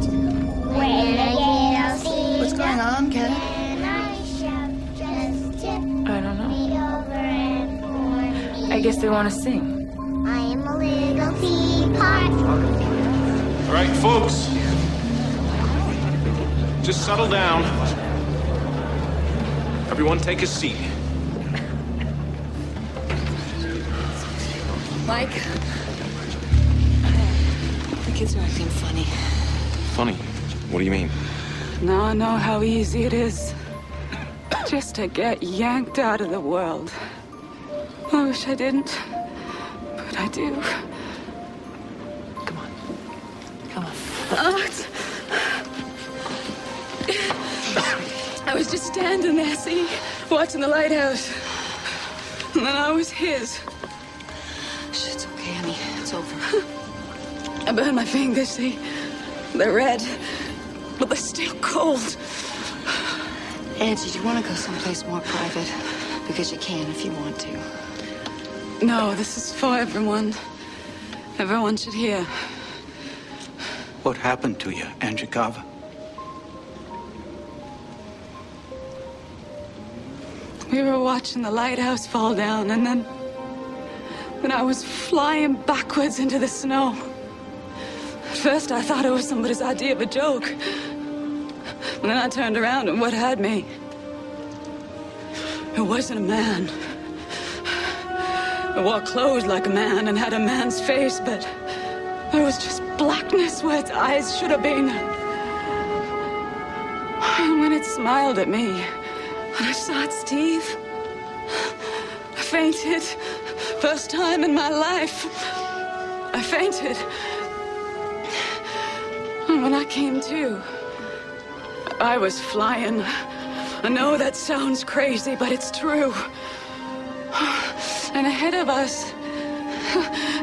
[SPEAKER 16] When I get I'll see.
[SPEAKER 9] What's going on, Ken?
[SPEAKER 16] And I shout, just tip
[SPEAKER 18] I don't know.
[SPEAKER 16] me over and pour me.
[SPEAKER 18] I guess they want to sing.
[SPEAKER 16] I am a little teapot.
[SPEAKER 2] All right, folks. Just settle down. Everyone take a seat.
[SPEAKER 3] Mike, the kids are acting funny.
[SPEAKER 2] Funny? What do you mean?
[SPEAKER 5] Now I know how easy it is just to get yanked out of the world. I wish I didn't, but I do.
[SPEAKER 3] Come on.
[SPEAKER 5] I was just standing there, see, watching the lighthouse. And then I was his.
[SPEAKER 3] Shh, it's okay, honey. It's over.
[SPEAKER 5] I burned my fingers, see? They're red, but they're still cold.
[SPEAKER 3] Angie, do you want to go someplace more private? Because you can if you want to.
[SPEAKER 5] No, this is for everyone. Everyone should hear.
[SPEAKER 19] What happened to you, Angie Carver?
[SPEAKER 5] We were watching the lighthouse fall down, and then I was flying backwards into the snow. At first, I thought it was somebody's idea of a joke. And then I turned around, and what had me? It wasn't a man. It wore clothes like a man and had a man's face, but there was just blackness where its eyes should have been. And when it smiled at me, when I saw it, Steve, I fainted. First time in my life, I fainted. And when I came to, I was flying. I know that sounds crazy, but it's true. And ahead of us,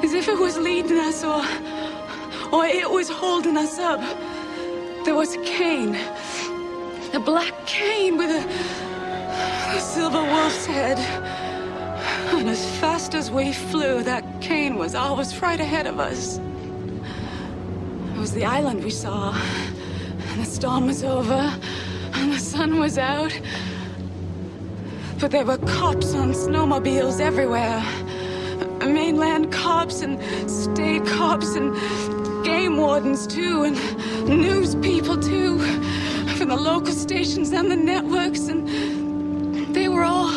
[SPEAKER 5] as if it was leading us or it was holding us up, there was a cane. A black cane with a silver wolf's head. And as fast as we flew, that cane was always right ahead of us. It was the island we saw. And the storm was over. And the sun was out.
[SPEAKER 18] But there were cops on snowmobiles everywhere. Mainland cops and state cops and game wardens, too, and news people, too, from the local stations and the networks, and they were all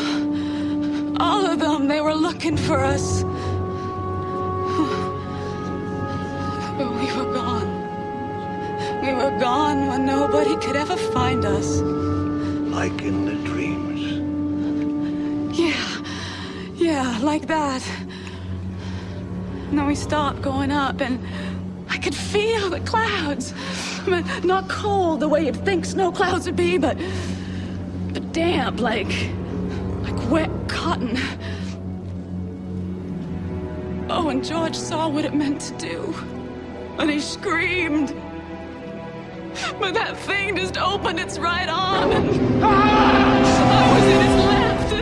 [SPEAKER 18] of them, they were looking for us. But we were gone. We were gone when nobody could ever find us.
[SPEAKER 4] Like in the dreams.
[SPEAKER 18] Yeah, like that. And then we stopped going up, and I could feel the clouds. I mean, not cold the way you'd think snow clouds would be, but damp, like wet cotton. Oh, and George saw what it meant to do, and he screamed. But that thing just opened its right arm, and I was in its left,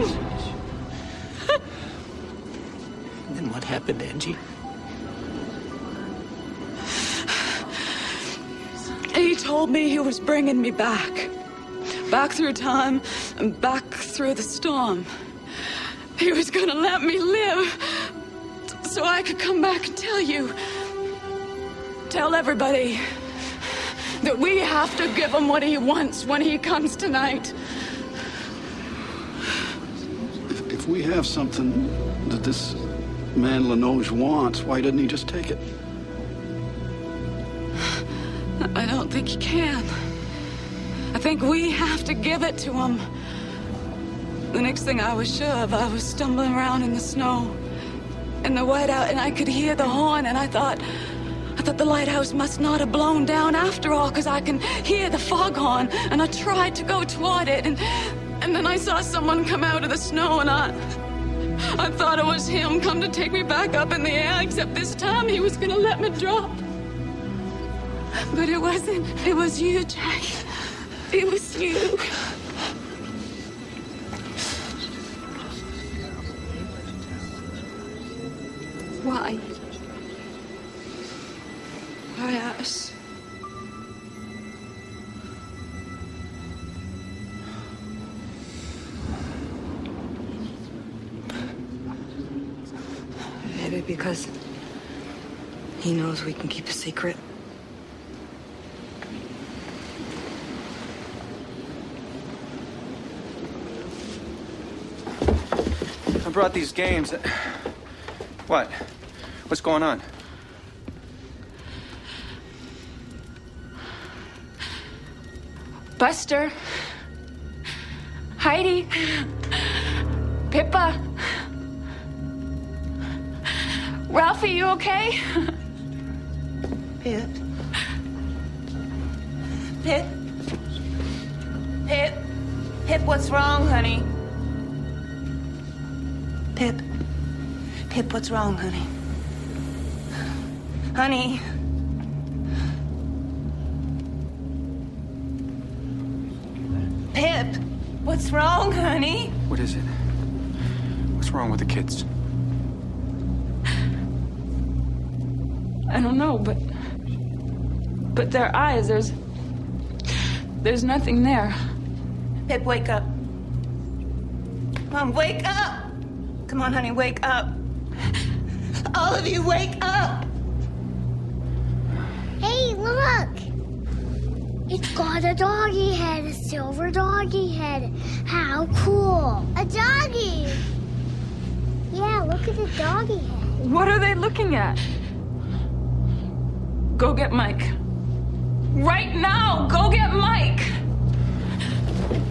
[SPEAKER 18] and
[SPEAKER 21] then what happened, Angie?
[SPEAKER 18] He told me he was bringing me back through time and back through the storm. He was gonna let me live so I could come back and tell everybody that we have to give him what he wants when he comes tonight.
[SPEAKER 10] If we have something that this man Lenoge wants, why didn't he just take it?
[SPEAKER 18] I don't think he can. I think we have to give it to him. The next thing I was sure of, I was stumbling around in the snow, in the whiteout, and I could hear the horn, and I thought the lighthouse must not have blown down after all, because I can hear the foghorn, and I tried to go toward it, and then I saw someone come out of the snow, and I thought it was him come to take me back up in the air, except this time he was gonna let me drop. But it wasn't. It was you, Jack. It was you. Why? Why us?
[SPEAKER 3] Maybe because he knows we can keep a secret.
[SPEAKER 13] I brought these games. What? What's going on?
[SPEAKER 18] Buster. Heidi. Pippa. Ralphie, you okay?
[SPEAKER 17] Pip. Pip. Pip. Pip, what's wrong, honey? Pip. Pip, what's wrong, honey? Honey. Pip, what's wrong, honey?
[SPEAKER 13] What is it? What's wrong with the kids?
[SPEAKER 18] I don't know, but their eyes, there's nothing there.
[SPEAKER 17] Pip, wake up. Come on, wake up! Come on, honey, wake up. All of you, wake up!
[SPEAKER 16] Hey, look! It's got a doggy head, a silver doggy head. How cool! A doggy! Yeah, look at the doggy head.
[SPEAKER 18] What are they looking at? Go get Mike. Right now, go get Mike!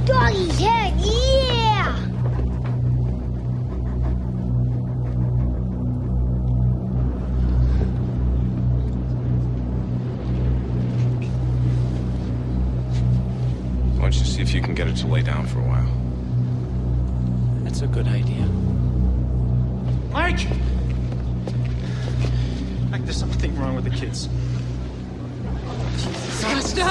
[SPEAKER 16] Doggy's head, yeah!
[SPEAKER 2] Why don't you see if you can get her to lay down for a while?
[SPEAKER 21] That's a good idea.
[SPEAKER 13] Mike! Mike, there's something wrong with the kids.
[SPEAKER 18] Buster?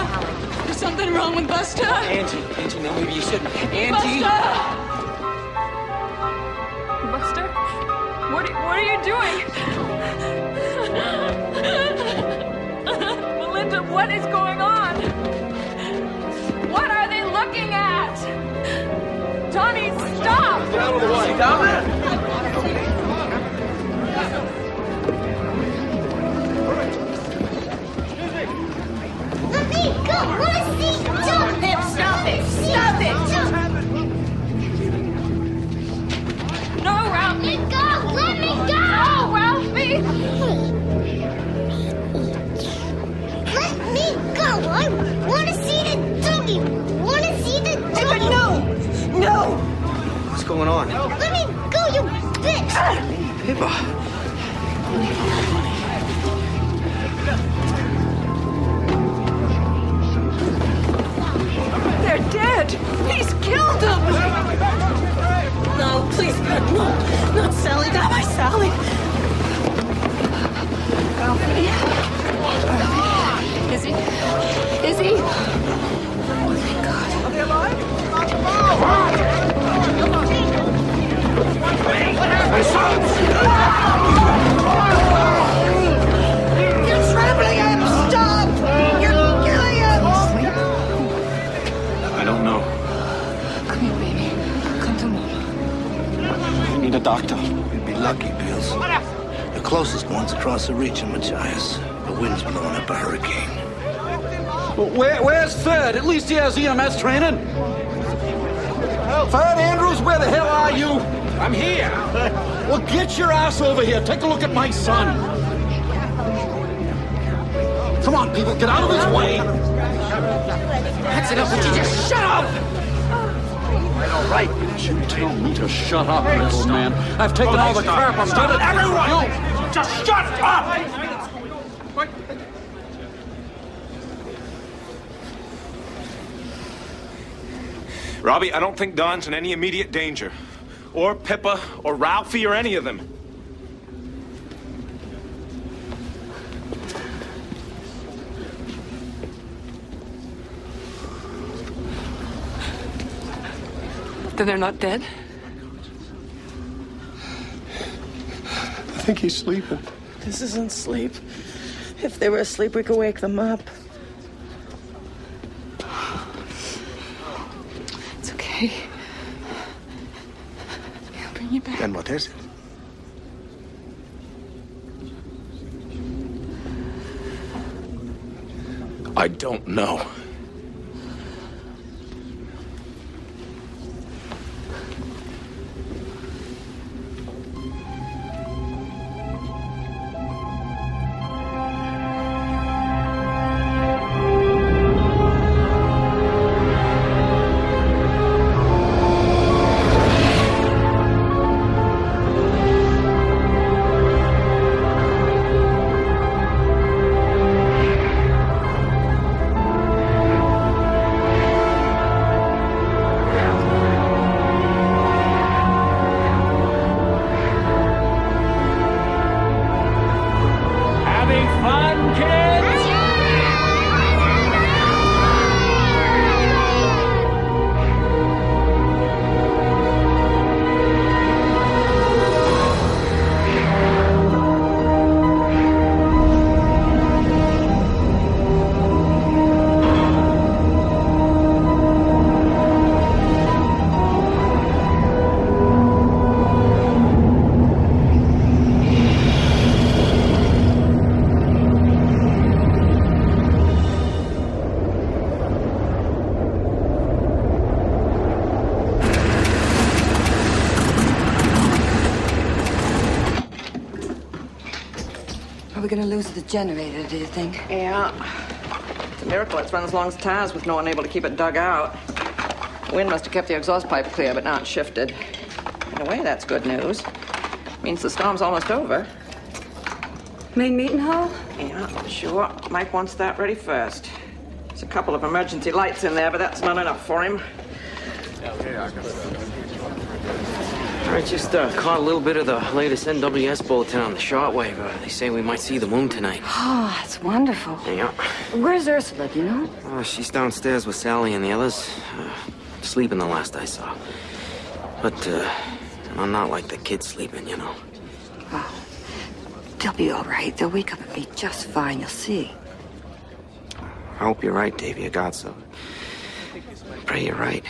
[SPEAKER 18] There's something wrong with Buster?
[SPEAKER 21] Angie, no, maybe you shouldn't. Angie!
[SPEAKER 18] Buster? What are you doing? Melinda, what is going on? What are they looking at? Tommy, stop!
[SPEAKER 16] Let me go! Wanna see? Jump!
[SPEAKER 17] Pip, stop it! Stop it!
[SPEAKER 15] No, Ralphie!
[SPEAKER 16] Let me go! Let me go!
[SPEAKER 15] No, Ralphie!
[SPEAKER 16] Let me go! I wanna see the doggy! Wanna see the doggy!
[SPEAKER 17] No! No!
[SPEAKER 21] What's going on?
[SPEAKER 16] Let me go, you bitch!
[SPEAKER 21] Pippa.
[SPEAKER 18] They're dead. He's killed them.
[SPEAKER 17] No, please, God, no. Not Sally. Not my Sally.
[SPEAKER 18] Ralphie. Is he? Is he? Oh, thank God.
[SPEAKER 7] Are they alive?
[SPEAKER 17] You're trampling him! Stop! You're killing him!
[SPEAKER 2] I don't know.
[SPEAKER 18] Come here, baby. Come to Mama.
[SPEAKER 4] I need a doctor. You'd be lucky, Bills. The closest one's across the reach in Machias. The wind's blowing up a hurricane.
[SPEAKER 10] Well, where's Third? At least he has EMS training. Third Andrews, where the hell are you?
[SPEAKER 20] I'm here.
[SPEAKER 10] Well, get your ass over here. Take a look at my son. Come on, people, get out of his way.
[SPEAKER 18] That's enough. Would you just shut up?
[SPEAKER 10] All right. You tell me to shut up, little man. I've taken all the crap. I'm done.
[SPEAKER 20] Everyone! Just shut up!
[SPEAKER 2] Robbie, I don't think Don's in any immediate danger. Or Pippa, or Ralphie, or any of them.
[SPEAKER 18] Then they're not dead?
[SPEAKER 6] I think he's sleeping.
[SPEAKER 5] This isn't sleep. If they were asleep, we could wake them up.
[SPEAKER 18] It's okay. I'll bring you back.
[SPEAKER 6] Then what is it?
[SPEAKER 2] I don't know.
[SPEAKER 3] Are we gonna lose the generator, do you think?
[SPEAKER 5] Yeah. It's a miracle it's run as long as tires with no one able to keep it dug out. The wind must have kept the exhaust pipe clear, but now it's shifted. In a way, that's good news. Means the storm's almost over.
[SPEAKER 3] Main meeting hall?
[SPEAKER 5] Yeah, sure. Mike wants that ready first. There's a couple of emergency lights in there, but that's not enough for him.
[SPEAKER 21] I just caught a little bit of the latest NWS bulletin on the shortwave. They say we might see the moon tonight.
[SPEAKER 3] Oh, that's wonderful.
[SPEAKER 21] Yeah.
[SPEAKER 3] Where's Ursula, do you know?
[SPEAKER 21] She's downstairs with Sally and the others. Sleeping the last I saw. But, I'm not like the kids sleeping, you know.
[SPEAKER 3] Oh, they'll be all right. They'll wake up and be just fine, you'll see.
[SPEAKER 21] I hope you're right, Davy. God, so. Pray you're right.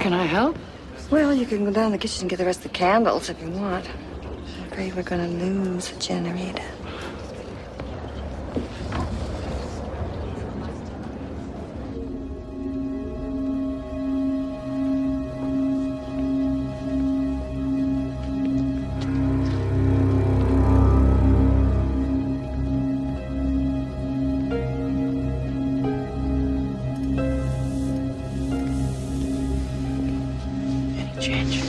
[SPEAKER 3] Can I help?
[SPEAKER 15] Well, you can go down in the kitchen and get the rest of the candles if you want. I'm afraid we're gonna lose the generator.
[SPEAKER 3] Change.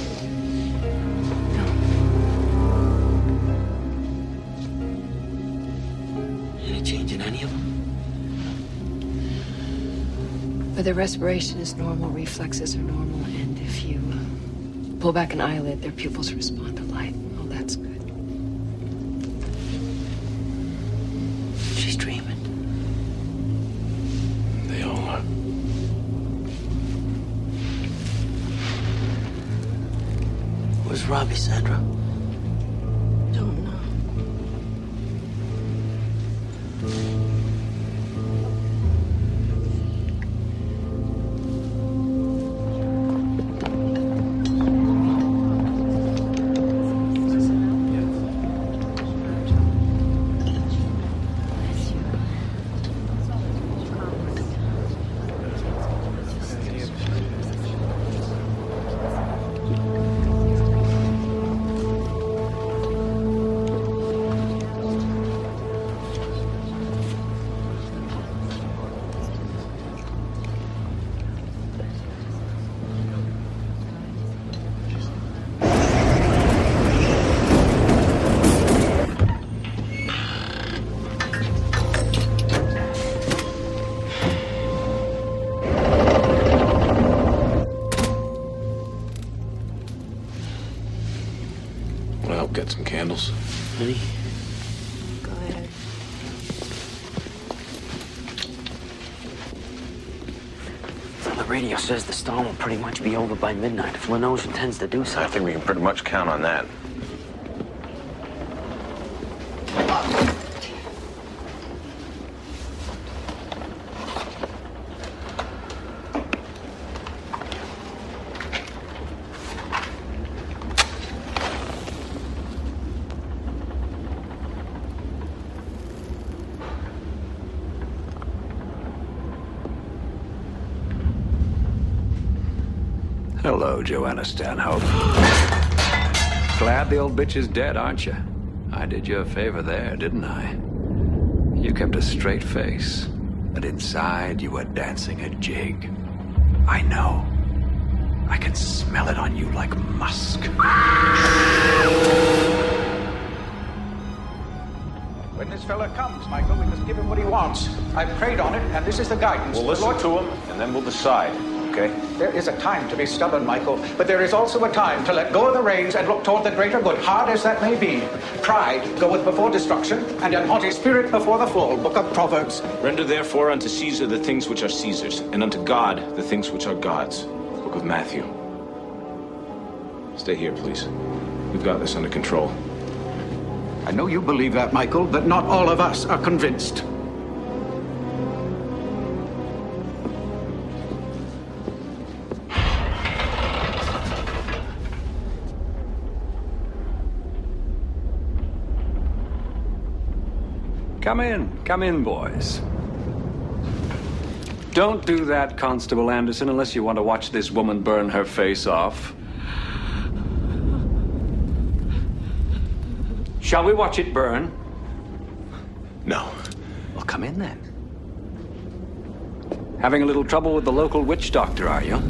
[SPEAKER 21] Any change in any of them?
[SPEAKER 3] But their respiration is normal, reflexes are normal, and if you pull back an eyelid, their pupils respond to light. Oh, that's good.
[SPEAKER 21] She's dreaming.
[SPEAKER 2] They all are.
[SPEAKER 21] Where's Robbie, Sandra?
[SPEAKER 3] Don't know.
[SPEAKER 2] Well, get some candles.
[SPEAKER 21] Honey?
[SPEAKER 3] Go ahead.
[SPEAKER 21] Well, the radio says the storm will pretty much be over by midnight if Linoge intends to do so.
[SPEAKER 2] I think we can pretty much count on that.
[SPEAKER 14] Hello, Joanna Stanhope. Glad the old bitch is dead, aren't you? I did you a favor there, didn't I? You kept a straight face, but inside you were dancing a jig. I know. I can smell it on you like musk.
[SPEAKER 19] When this fella comes, Michael, we must give him what he wants. I've prayed on it, and this is the guidance.
[SPEAKER 2] We'll listen to him, and then we'll decide, okay?
[SPEAKER 19] There is a time to be stubborn, Michael, but there is also a time to let go of the reins and look toward the greater good, hard as that may be. Pride goeth before destruction, and an haughty spirit before the fall. Book of Proverbs.
[SPEAKER 2] Render therefore unto Caesar the things which are Caesar's, and unto God the things which are God's. Book of Matthew. Stay here, please. We've got this under control.
[SPEAKER 19] I know you believe that, Michael, but not all of us are convinced.
[SPEAKER 14] Come in, boys. Don't do that, Constable Anderson, unless you want to watch this woman burn her face off. Shall we watch it burn?
[SPEAKER 2] No.
[SPEAKER 14] Well, come in then. Having a little trouble with the local witch doctor, are you?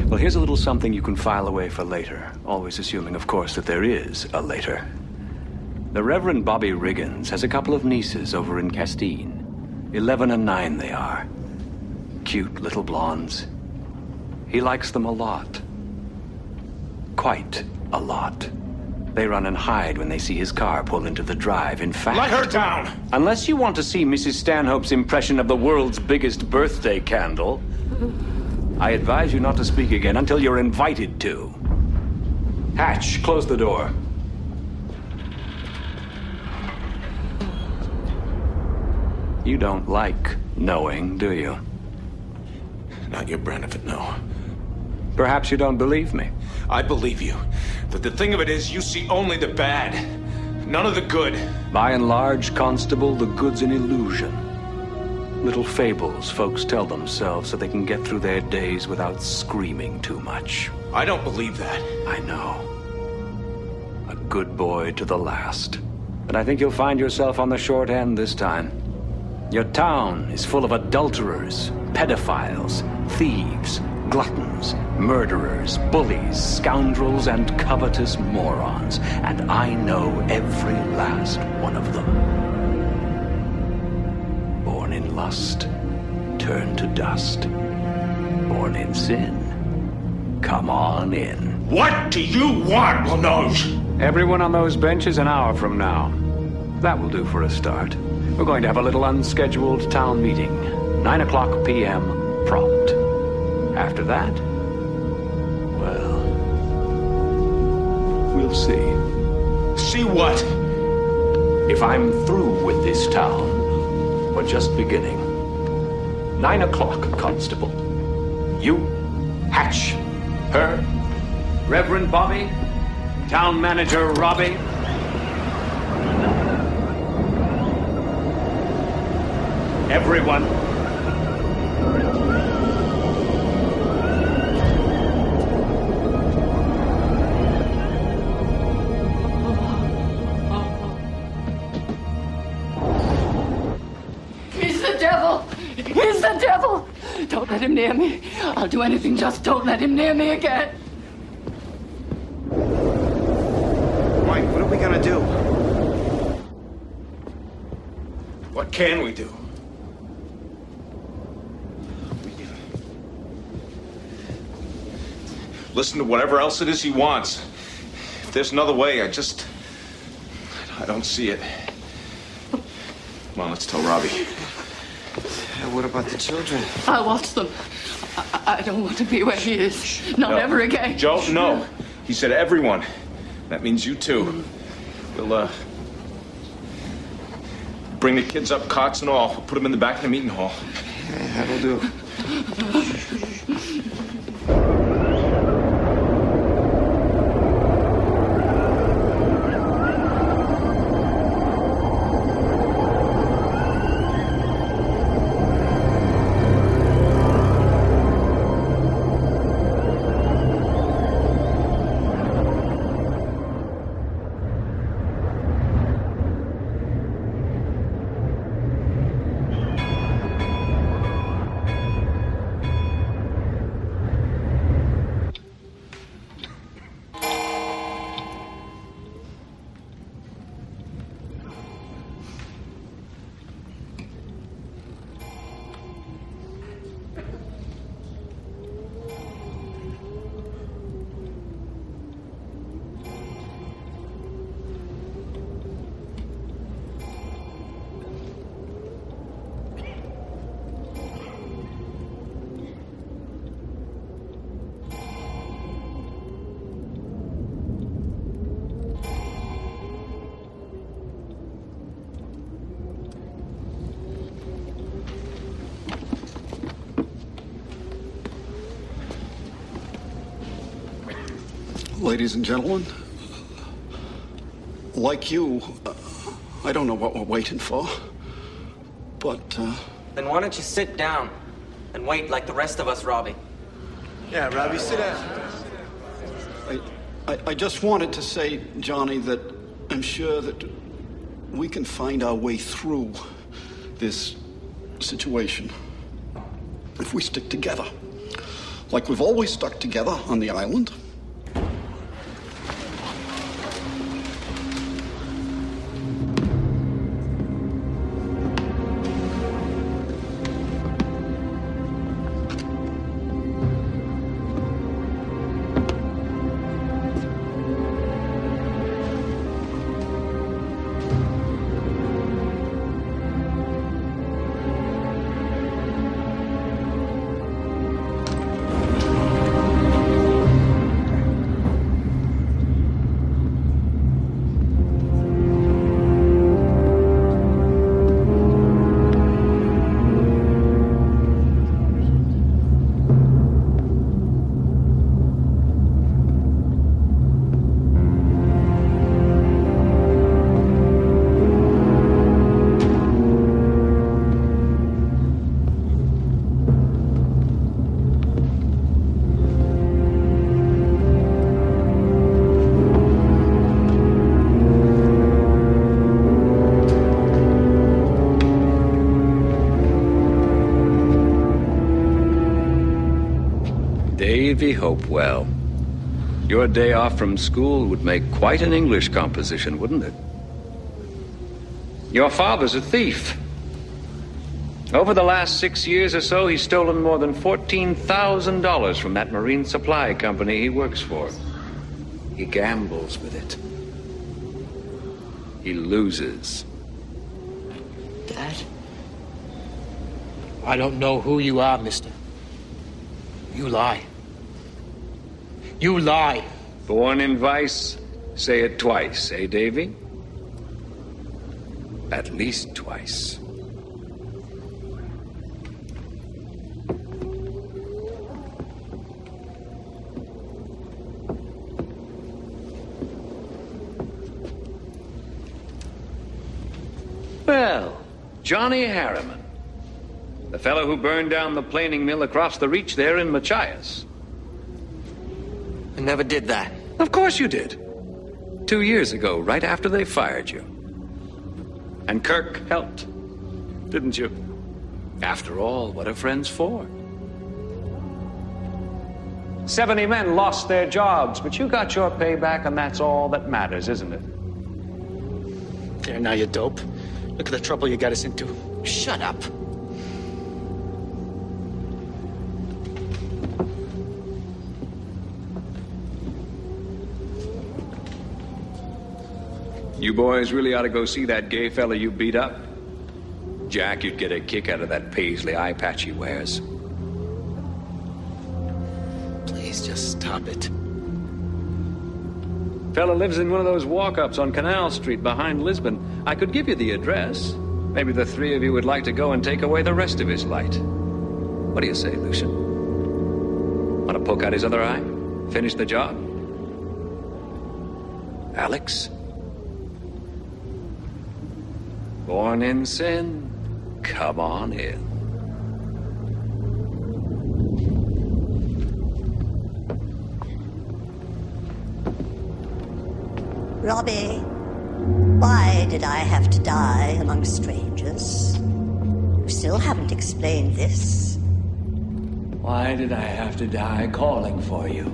[SPEAKER 14] Well, here's a little something you can file away for later. Always assuming, of course, that there is a later. The Reverend Bobby Riggins has a couple of nieces over in Castine. 11 and 9 they are. Cute little blondes. He likes them a lot. Quite a lot. They run and hide when they see his car pull into the drive. In fact...
[SPEAKER 2] Let her down!
[SPEAKER 14] Unless you want to see Mrs. Stanhope's impression of the world's biggest birthday candle, I advise you not to speak again until you're invited to. Hatch, close the door. You don't like knowing, do you?
[SPEAKER 2] Not your brand of it, no.
[SPEAKER 14] Perhaps you don't believe me.
[SPEAKER 2] I believe you. The thing of it is, you see only the bad, none of the good.
[SPEAKER 14] By and large, Constable, the good's an illusion. Little fables folks tell themselves so they can get through their days without screaming too much.
[SPEAKER 2] I don't believe that.
[SPEAKER 14] I know. A good boy to the last. But I think you'll find yourself on the short end this time. Your town is full of adulterers, pedophiles, thieves, gluttons, murderers, bullies, scoundrels, and covetous morons. And I know every last one of them. Born in lust, turn to dust. Born in sin, come on in.
[SPEAKER 20] What do you want, Lanoge?
[SPEAKER 14] Everyone on those benches an hour from now. That will do for a start. We're going to have a little unscheduled town meeting. 9:00 p.m. prompt. After that, well, we'll see.
[SPEAKER 20] See what?
[SPEAKER 14] If I'm through with this town, we're just beginning. 9:00, Constable. You, Hatch, her, Reverend Bobby, Town Manager Robbie. Everyone.
[SPEAKER 18] He's the devil! He's the devil! Don't let him near me. I'll do anything, just don't let him near me again.
[SPEAKER 6] Mike, what are we gonna do?
[SPEAKER 2] What can we do? Listen to whatever else it is he wants. If there's another way, I don't see it. Come on, let's tell Robbie.
[SPEAKER 6] What about the children?
[SPEAKER 18] I'll watch them. I don't want to be where he is. Not
[SPEAKER 2] No.
[SPEAKER 18] ever again.
[SPEAKER 2] Joe, no. He said everyone. That means you too. We'll, bring the kids up, cots and all. We'll put them in the back of the meeting hall.
[SPEAKER 6] Yeah, that'll do.
[SPEAKER 10] Ladies and gentlemen, like you, I don't know what we're waiting for, but,
[SPEAKER 21] Then why don't you sit down and wait like the rest of us, Robbie?
[SPEAKER 6] Yeah, Robbie, sit down.
[SPEAKER 10] I just wanted to say, Johnny, that I'm sure that we can find our way through this situation if we stick together, like we've always stuck together on the island.
[SPEAKER 14] Davy Hopewell. Your day off from school would make quite an English composition, wouldn't it? Your father's a thief. Over the last 6 years or so, he's stolen more than $14,000 from that marine supply company he works for. He gambles with it. He loses.
[SPEAKER 20] Dad? I don't know who you are, mister. You lie. You lie.
[SPEAKER 14] Born in vice, say it twice, eh, Davy? At least twice. Well, Johnny Harriman. The fellow who burned down the planing mill across the reach there in Machias.
[SPEAKER 21] I never did that.
[SPEAKER 14] Of course you did. 2 years ago, right after they fired you. And Kirk helped, didn't you? After all, what are friends for? 70 men lost their jobs, but you got your payback, and that's all that matters, isn't it?
[SPEAKER 20] There, now you dope. Look at the trouble you got us into.
[SPEAKER 21] Shut up.
[SPEAKER 14] You boys really ought to go see that gay fella you beat up. Jack, you'd get a kick out of that paisley eye patch he wears.
[SPEAKER 20] Please just stop it.
[SPEAKER 14] Fella lives in one of those walk-ups on Canal Street behind Lisbon. I could give you the address. Maybe the three of you would like to go and take away the rest of his light. What do you say, Lucian? Want to poke out his other eye? Finish the job? Alex? Born in sin, come on in.
[SPEAKER 11] Robbie, why did I have to die among strangers? You still haven't explained this.
[SPEAKER 8] Why did I have to die calling for you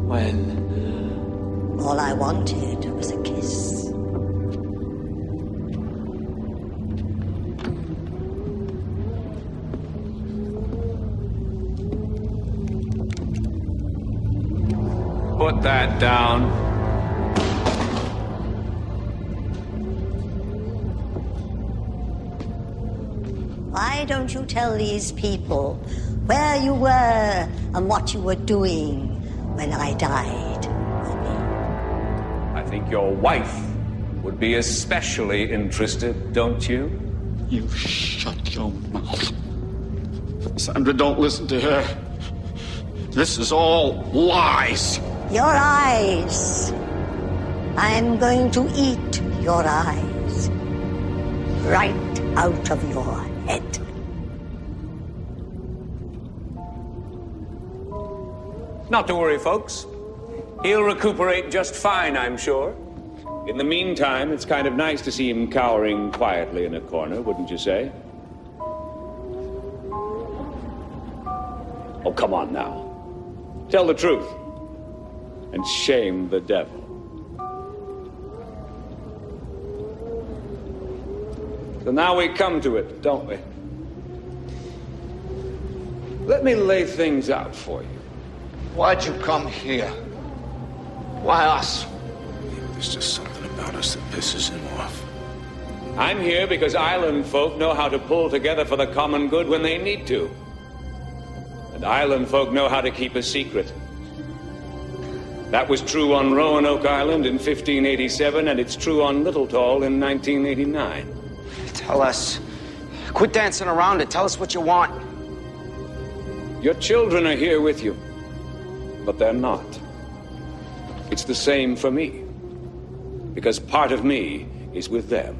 [SPEAKER 8] when...
[SPEAKER 11] All I wanted was a kiss.
[SPEAKER 14] Put that down.
[SPEAKER 11] Why don't you tell these people where you were and what you were doing when I died?
[SPEAKER 14] I think your wife would be especially interested, don't you?
[SPEAKER 10] You shut your mouth. Sandra, don't listen to her. This is all lies.
[SPEAKER 11] Your eyes. I'm going to eat your eyes. Right out of your head.
[SPEAKER 14] Not to worry, folks. He'll recuperate just fine, I'm sure. In the meantime, it's kind of nice to see him cowering quietly in a corner, wouldn't you say? Oh, come on now. Tell the truth. And shame the devil. So now we come to it, don't we? Let me lay things out for you.
[SPEAKER 4] Why'd you come here? Why us?
[SPEAKER 2] There's just something about us that pisses him off.
[SPEAKER 14] I'm here because island folk know how to pull together for the common good when they need to. And island folk know how to keep a secret. That was true on Roanoke Island in 1587, and it's true on Little Tall in 1989.
[SPEAKER 21] Tell us. Quit dancing around it. Tell us what you want.
[SPEAKER 14] Your children are here with you, but they're not. It's the same for me, because part of me is with them.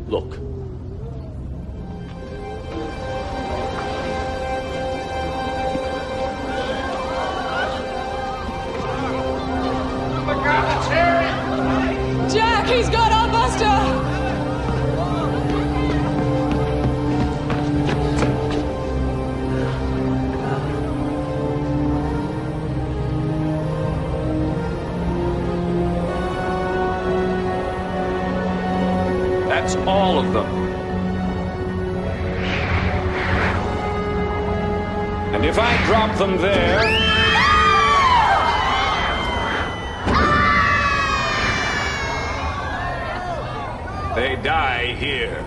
[SPEAKER 14] Look.
[SPEAKER 18] Jack, he's got our Buster!
[SPEAKER 14] All of them. And if I drop them there... they die here.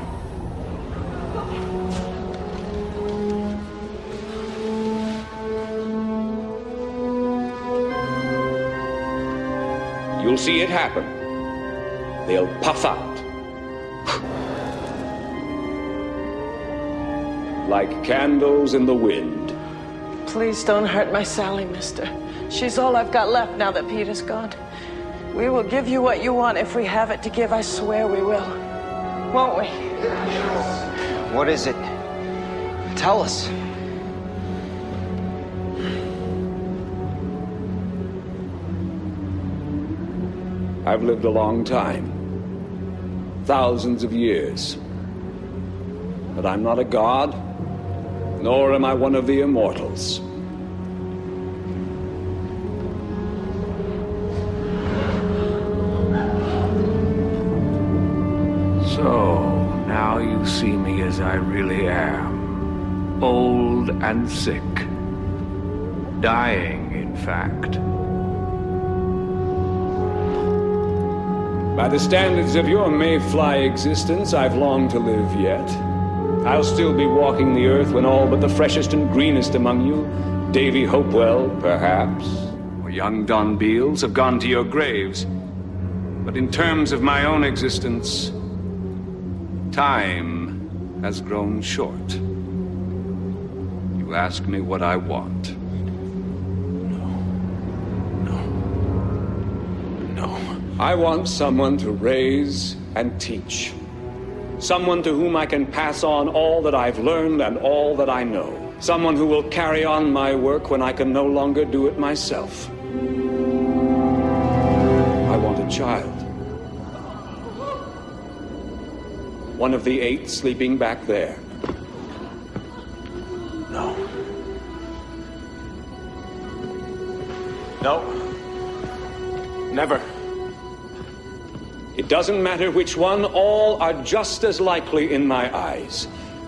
[SPEAKER 14] You'll see it happen. They'll puff out. Like candles in the wind.
[SPEAKER 5] Please don't hurt my Sally, mister. She's all I've got left now that Peter's gone. We will give you what you want if we have it to give. I swear we will. Won't we?
[SPEAKER 13] What is it? Tell us.
[SPEAKER 14] I've lived a long time. Thousands of years. But I'm not a god, nor am I one of the immortals. So, now you see me as I really am. Old and sick. Dying, in fact. By the standards of your mayfly existence, I've long to live yet. I'll still be walking the earth when all but the freshest and greenest among you, Davy Hopewell, perhaps, or young Don Beals, have gone to your graves. But in terms of my own existence, time has grown short. You ask me what I want. I want someone to raise and teach. Someone to whom I can pass on all that I've learned and all that I know. Someone who will carry on my work when I can no longer do it myself. I want a child. One of the 8 sleeping back there.
[SPEAKER 2] No. No. Never.
[SPEAKER 14] It doesn't matter which one, all are just as likely in my eyes.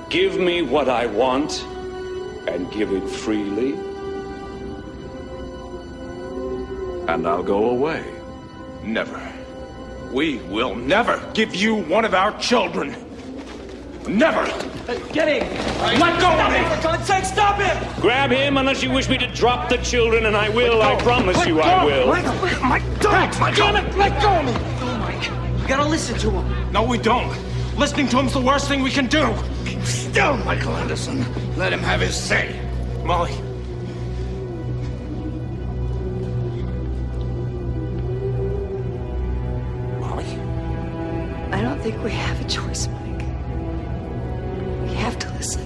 [SPEAKER 14] Give me what I want, and give it freely, and I'll go away.
[SPEAKER 2] Never. We will never give you one of our children. Never.
[SPEAKER 20] Get him! Let go of him! For God's sake, stop him!
[SPEAKER 14] Grab him unless you wish me to drop the children, and I will. I promise you I will.
[SPEAKER 20] Michael, don't! Damn it! Let go of me!
[SPEAKER 13] We gotta listen to him.
[SPEAKER 20] No, we don't. Listening to him's the worst thing we can do.
[SPEAKER 4] Keep still, Michael Anderson. Let him have his say.
[SPEAKER 20] Molly.
[SPEAKER 4] Molly?
[SPEAKER 15] I don't think we have a choice, Mike. We have to listen.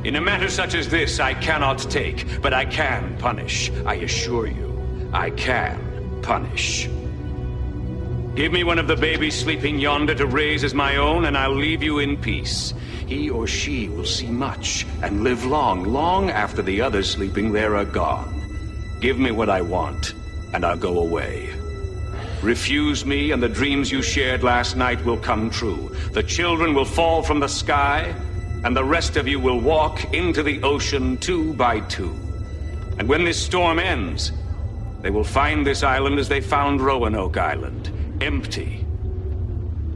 [SPEAKER 14] In a matter such as this, I cannot take, but I can punish. I assure you, I can punish. Give me one of the babies sleeping yonder to raise as my own, and I'll leave you in peace. He or she will see much and live long, long after the others sleeping there are gone. Give me what I want, and I'll go away. Refuse me, and the dreams you shared last night will come true. The children will fall from the sky, and the rest of you will walk into the ocean 2 by 2. And when this storm ends, they will find this island as they found Roanoke Island. Empty.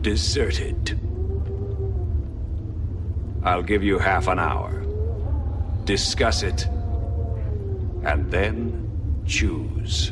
[SPEAKER 14] Deserted. I'll give you half an hour. Discuss it. And then choose.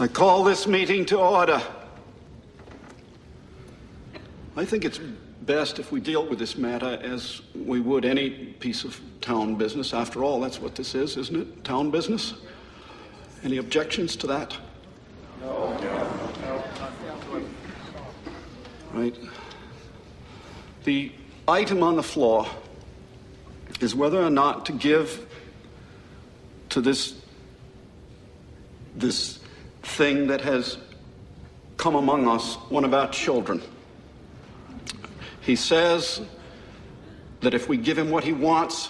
[SPEAKER 10] I call this meeting to order. I think it's best if we deal with this matter as we would any piece of town business. After all, that's what this is, isn't it? Town business? Any objections to that? No. Right. The item on the floor is whether or not to give to this thing that has come among us one of our children. He says that if we give him what he wants,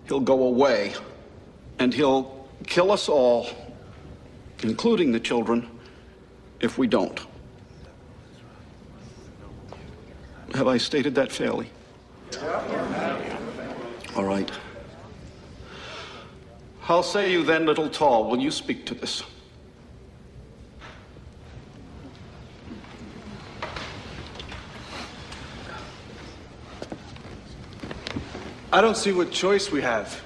[SPEAKER 10] he'll go away, and he'll kill us all, including the children, if we don't. Have I stated that fairly? All right. How say you then, Little Tall? Will you speak to this?
[SPEAKER 1] I don't see what choice we have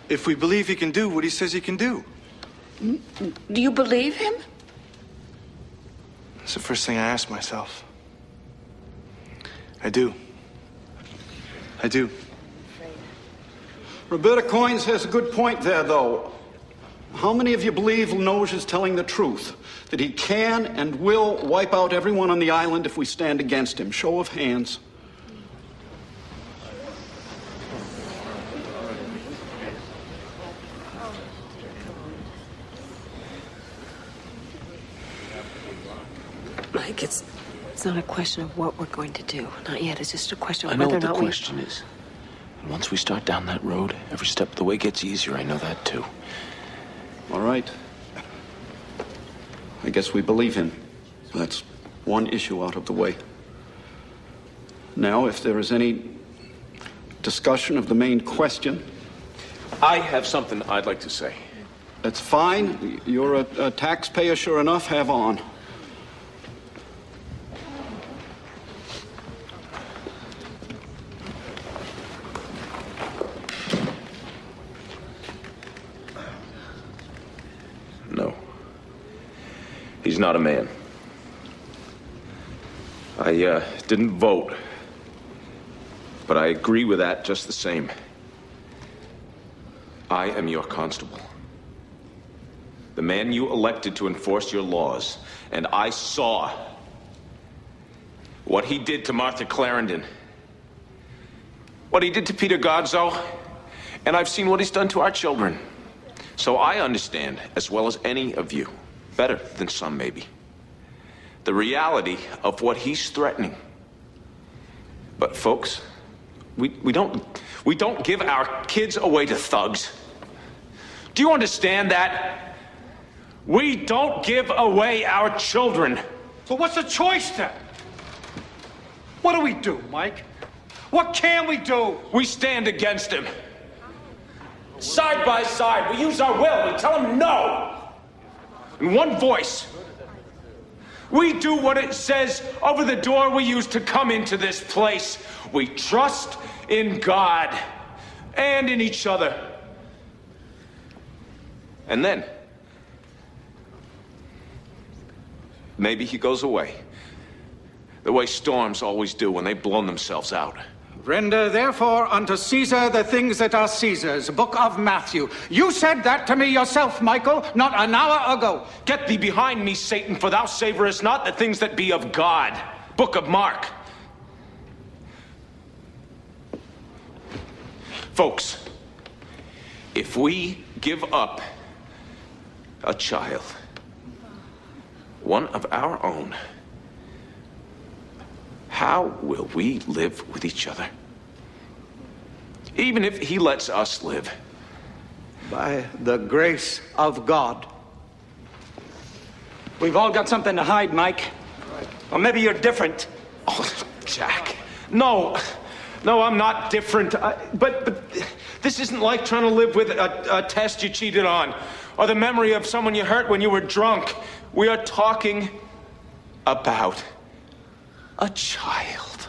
[SPEAKER 1] if we believe he can do what he says he can do.
[SPEAKER 17] Do you believe him?
[SPEAKER 1] That's the first thing I ask myself. I do. I do.
[SPEAKER 10] Roberta Coynes has a good point there, though. How many of you believe Linoge is telling the truth? That he can and will wipe out everyone on the island if we stand against him? Show of hands.
[SPEAKER 3] Mike, it's not a question of what we're going to do. Not yet. It's just a question of
[SPEAKER 2] I know
[SPEAKER 3] whether
[SPEAKER 2] what
[SPEAKER 3] or
[SPEAKER 2] the
[SPEAKER 3] not
[SPEAKER 2] question is. And once we start down that road, every step of the way gets easier. I know that, too.
[SPEAKER 10] All right. I guess we believe him. That's one issue out of the way. Now, if there is any discussion of the main question...
[SPEAKER 2] I have something I'd like to say.
[SPEAKER 10] That's fine. You're a taxpayer, sure enough. Have on.
[SPEAKER 2] No. He's not a man. I didn't vote, but I agree with that just the same. I am your constable. The man you elected to enforce your laws, and I saw what he did to Martha Clarendon, what he did to Peter Godso, and I've seen what he's done to our children. So I understand, as well as any of you, better than some maybe, the reality of what he's threatening. But folks, we don't give our kids away to thugs. Do you understand that? We don't give away our children.
[SPEAKER 12] So what's the choice then? What do we do, Mike? What can we do?
[SPEAKER 2] We stand against him.
[SPEAKER 20] Side by side, we use our will. We tell him no.
[SPEAKER 2] In one voice. We do what it says over the door we use to come into this place. We trust in God and in each other. And then, maybe he goes away. The way storms always do when they've blown themselves out.
[SPEAKER 19] Render therefore unto Caesar the things that are Caesar's. Book of Matthew. You said that to me yourself, Michael, not an hour ago.
[SPEAKER 2] Get thee behind me, Satan, for thou savorest not the things that be of God. Book of Mark. Folks, if we give up a child, one of our own, how will we live with each other? Even if he lets us live.
[SPEAKER 19] By the grace of God. We've all got something to hide, Mike. Or maybe you're different.
[SPEAKER 2] Oh, Jack. No, I'm not different. But this isn't like trying to live with a test you cheated on, or the memory of someone you hurt when you were drunk. We are talking about a child.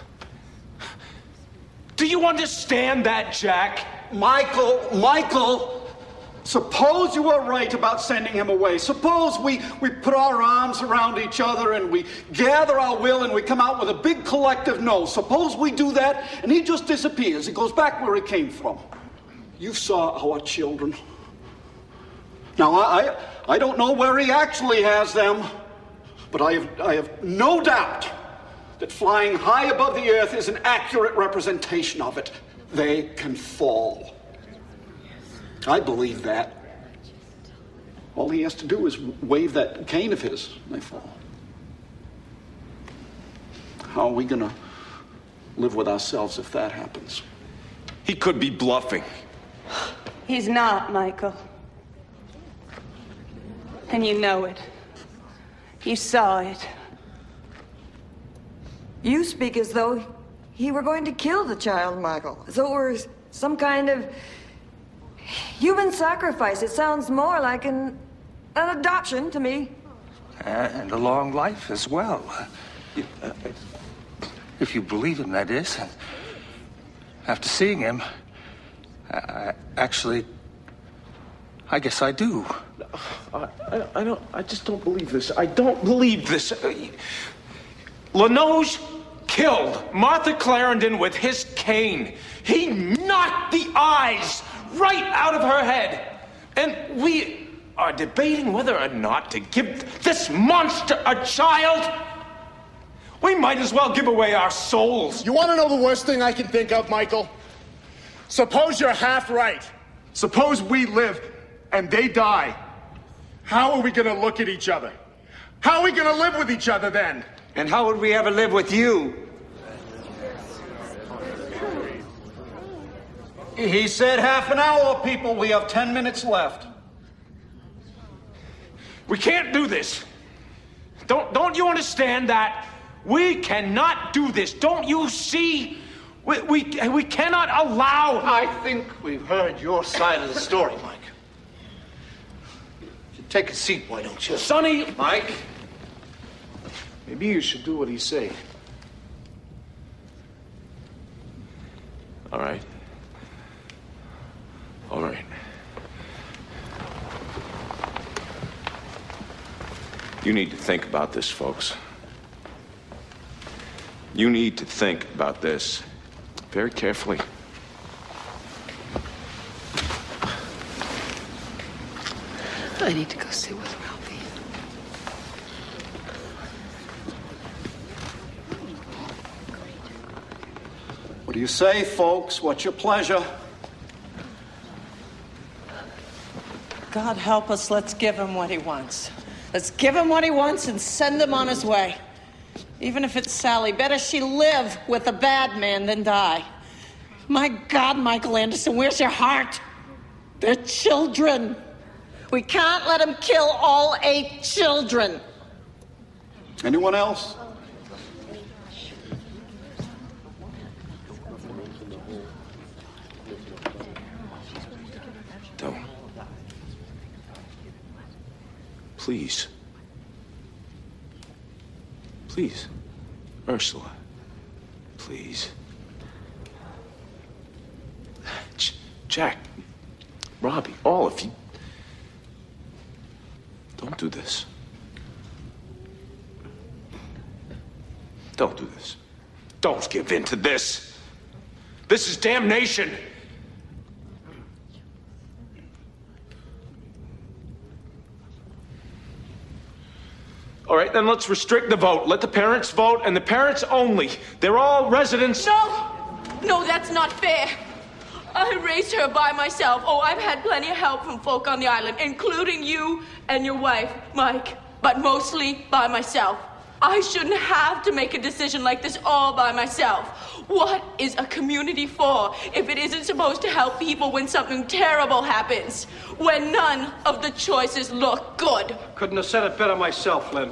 [SPEAKER 2] Do you understand that, Jack?
[SPEAKER 10] Michael! Suppose you were right about sending him away. Suppose we put our arms around each other and we gather our will and we come out with a big collective no. Suppose we do that and he just disappears. He goes back where he came from. You saw our children. Now, I don't know where he actually has them, but I have no doubt that flying high above the earth is an accurate representation of it. They can fall. I believe that. All he has to do is wave that cane of his, and they fall. How are we going to live with ourselves if that happens?
[SPEAKER 2] He could be bluffing.
[SPEAKER 17] He's not, Michael. And you know it. You saw it.
[SPEAKER 15] You speak as though he were going to kill the child, Michael. As though it were some kind of human sacrifice. It sounds more like an adoption to me.
[SPEAKER 19] And a long life as well. If you believe him, that is. After seeing him, I guess I do.
[SPEAKER 2] I just don't believe this. I don't believe this. Lanoge killed Martha Clarendon with his cane. He knocked the eyes right out of her head. And we are debating whether or not to give this monster a child. We might as well give away our souls.
[SPEAKER 9] You want to know the worst thing I can think of, Michael? Suppose you're half right. Suppose we live and they die. How are we going to look at each other? How are we going to live with each other then?
[SPEAKER 4] And how would we ever live with you?
[SPEAKER 10] He said half an hour, people. We have 10 minutes left.
[SPEAKER 2] We can't do this. Don't you understand that? We cannot do this. Don't you see? We cannot allow...
[SPEAKER 4] I think we've heard your side of the story, Mike. Take a seat, why don't you?
[SPEAKER 2] Sonny!
[SPEAKER 4] Mike?
[SPEAKER 1] Maybe you should do what he say.
[SPEAKER 2] All right. All right. You need to think about this, folks. You need to think about this very carefully.
[SPEAKER 3] I need to go sit with Ralphie.
[SPEAKER 10] What do you say, folks? What's your pleasure?
[SPEAKER 5] God help us, let's give him what he wants. Let's give him what he wants and send him on his way. Even if it's Sally, better she live with a bad man than die. My God, Michael Anderson, where's your heart? They're children. We can't let him kill all 8 children.
[SPEAKER 10] Anyone else?
[SPEAKER 2] Don't. Please. Please. Ursula. Please. Jack. Robbie. All of you. Don't do this. Don't do this. Don't give in to this. This is damnation. All right, then let's restrict the vote. Let the parents vote, and the parents only. They're all residents.
[SPEAKER 18] No, that's not fair. I raised her by myself. Oh, I've had plenty of help from folk on the island, including you and your wife, Mike, but mostly by myself. I shouldn't have to make a decision like this all by myself. What is a community for if it isn't supposed to help people when something terrible happens? When none of the choices look good?
[SPEAKER 10] Couldn't have said it better myself, Lynn.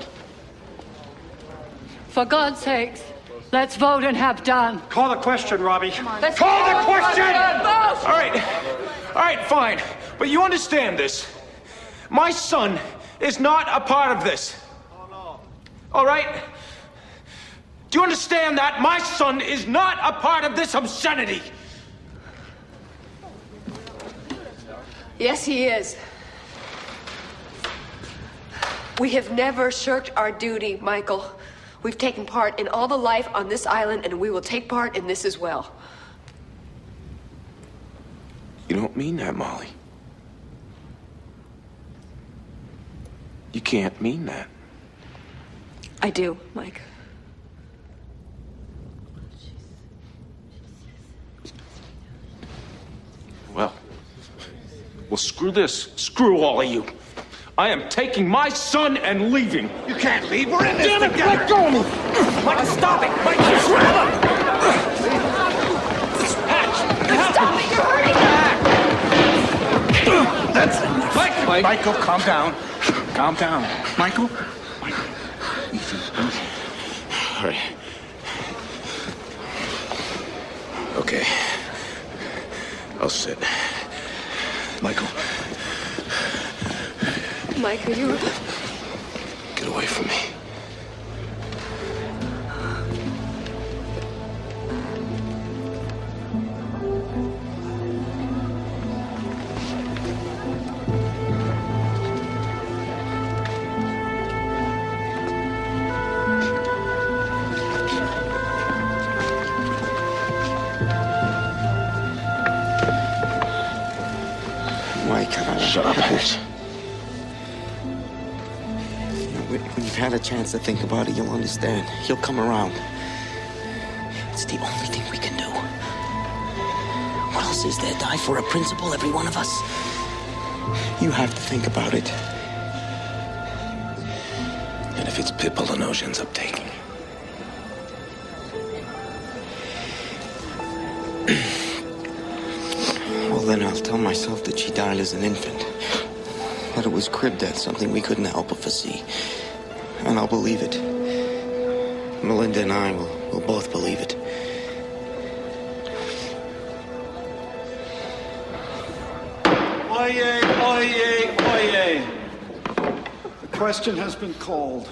[SPEAKER 22] For God's sakes, let's vote and have done.
[SPEAKER 10] Call the question, Robbie.
[SPEAKER 2] Call the question! All right, fine. But you understand this. My son is not a part of this. All right? Do you understand that? My son is not a part of this obscenity.
[SPEAKER 22] Yes, he is. We have never shirked our duty, Michael. We've taken part in all the life on this island, and we will take part in this as well.
[SPEAKER 2] You don't mean that, Molly. You can't mean that.
[SPEAKER 22] I do, Mike.
[SPEAKER 2] Well, screw this. Screw all of you. I am taking my son and leaving.
[SPEAKER 4] You can't leave. We're in this
[SPEAKER 2] Damn it,
[SPEAKER 4] together.
[SPEAKER 2] let go of me.
[SPEAKER 12] Mike, stop it! Mike, you
[SPEAKER 22] Stop it! You're hurting him!
[SPEAKER 4] That's enough. Michael, calm down. Calm down. Michael? Easy.
[SPEAKER 2] All right. Okay. I'll sit. Michael.
[SPEAKER 22] Mike, are you...
[SPEAKER 2] Get away from me.
[SPEAKER 21] Mike,
[SPEAKER 2] shut up, Alex.
[SPEAKER 21] When you've had a chance to think about it, you'll understand. He'll come around. It's the only thing we can do. What else is there? Die for a principle, every one of us? You have to think about it.
[SPEAKER 2] And if it's Pippa Lenoge ends up taking.
[SPEAKER 21] Well, then I'll tell myself that she died as an infant. That it was crib death, something we couldn't help but foresee. And I'll believe it. Melinda and I will both believe it.
[SPEAKER 10] Oyez, oyez, oyez. The question has been called.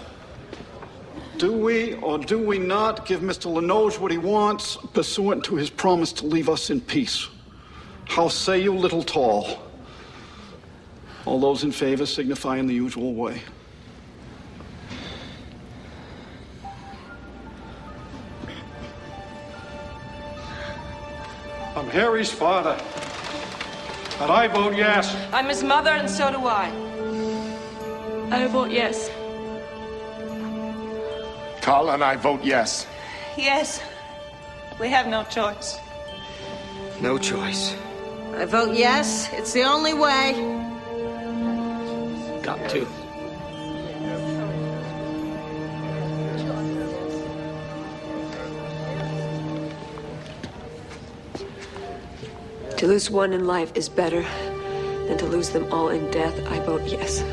[SPEAKER 10] Do we or do we not give Mr. Lenoge what he wants, pursuant to his promise to leave us in peace? How say you, Little Tall? All those in favor signify in the usual way.
[SPEAKER 20] I'm Harry's father, and I vote yes.
[SPEAKER 17] I'm his mother, and so do I.
[SPEAKER 18] I vote yes.
[SPEAKER 9] Carl and I vote yes.
[SPEAKER 17] Yes. We have no choice.
[SPEAKER 21] No choice.
[SPEAKER 7] I vote yes. It's the only way.
[SPEAKER 21] Got to.
[SPEAKER 22] To lose one in life is better than to lose them all in death. I vote yes.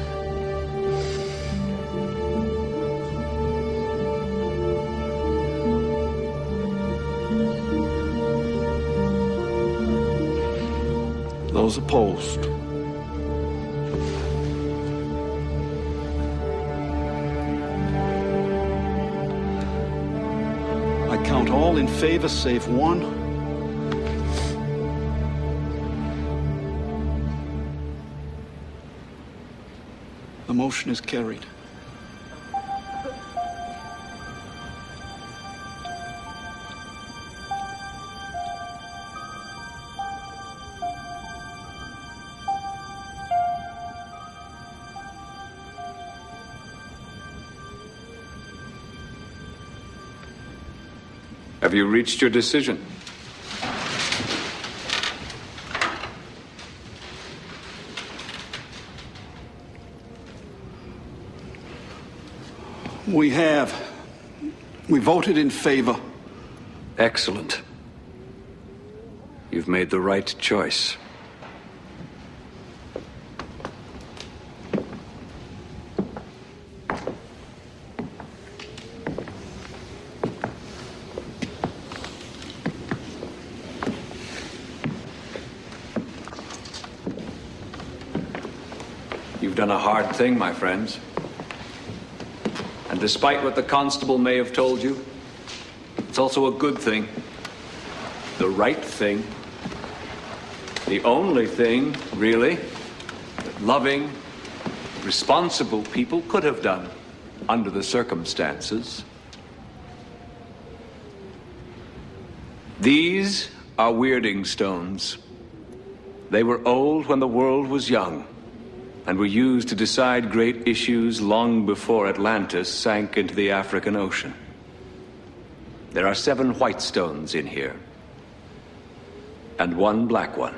[SPEAKER 10] Those opposed? I count all in favor save one. The motion is carried.
[SPEAKER 14] Have you reached your decision?
[SPEAKER 10] We have. We voted in favor.
[SPEAKER 14] Excellent. You've made the right choice. You've done a hard thing, my friends. And despite what the constable may have told you, it's also a good thing. The right thing. The only thing, really. that loving, responsible people could have done under the circumstances. These are weirding stones. They were old when the world was young, and were used to decide great issues long before Atlantis sank into the African Ocean. There are 7 white stones in here, and 1 black one.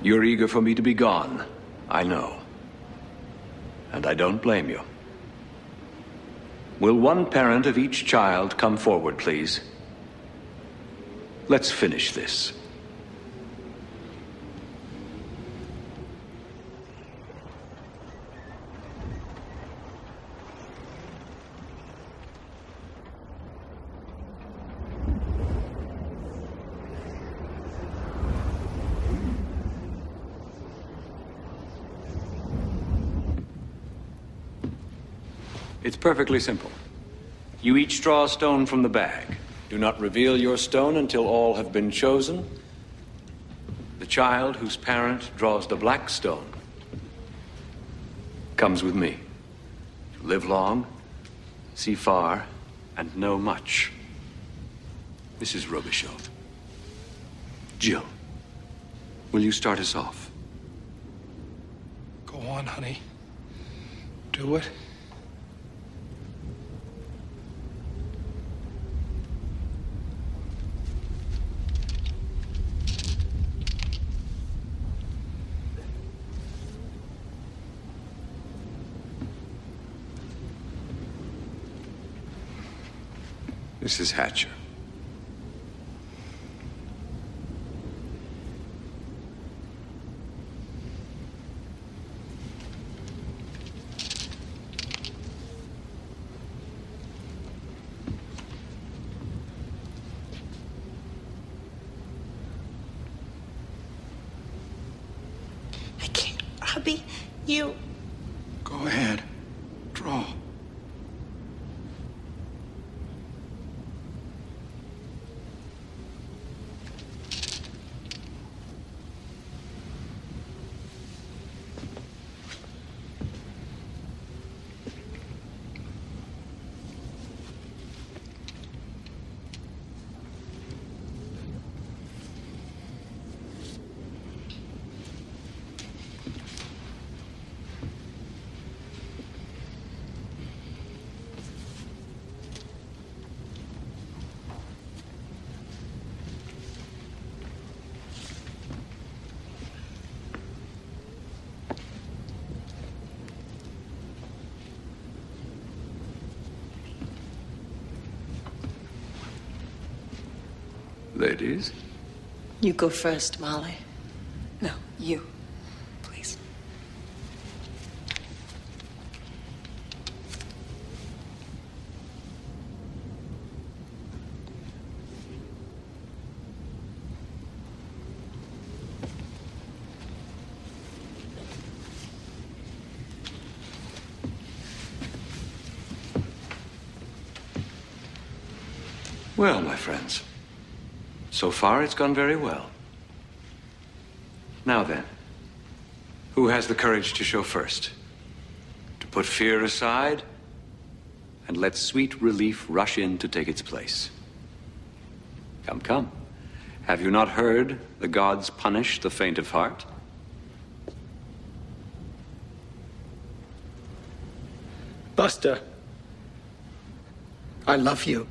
[SPEAKER 14] You're eager for me to be gone, I know. And I don't blame you. Will one parent of each child come forward, please? Let's finish this. It's perfectly simple. You each draw a stone from the bag. Do not reveal your stone until all have been chosen. The child whose parent draws the black stone comes with me. Live long, see far, and know much. Mrs. Robichaud. Jill, will you start us off?
[SPEAKER 6] Go on, honey. Do it.
[SPEAKER 14] Mrs. Hatcher.
[SPEAKER 17] I can't, Robbie. You...
[SPEAKER 4] Go ahead. Draw.
[SPEAKER 14] Ladies?
[SPEAKER 7] You go first, Molly. No, you. Please.
[SPEAKER 14] Well, my friends, so far it's gone very well. Now then, who has the courage to show first? To put fear aside and let sweet relief rush in to take its place. Come, come. Have you not heard the gods punish the faint of heart?
[SPEAKER 6] Buster, I love you.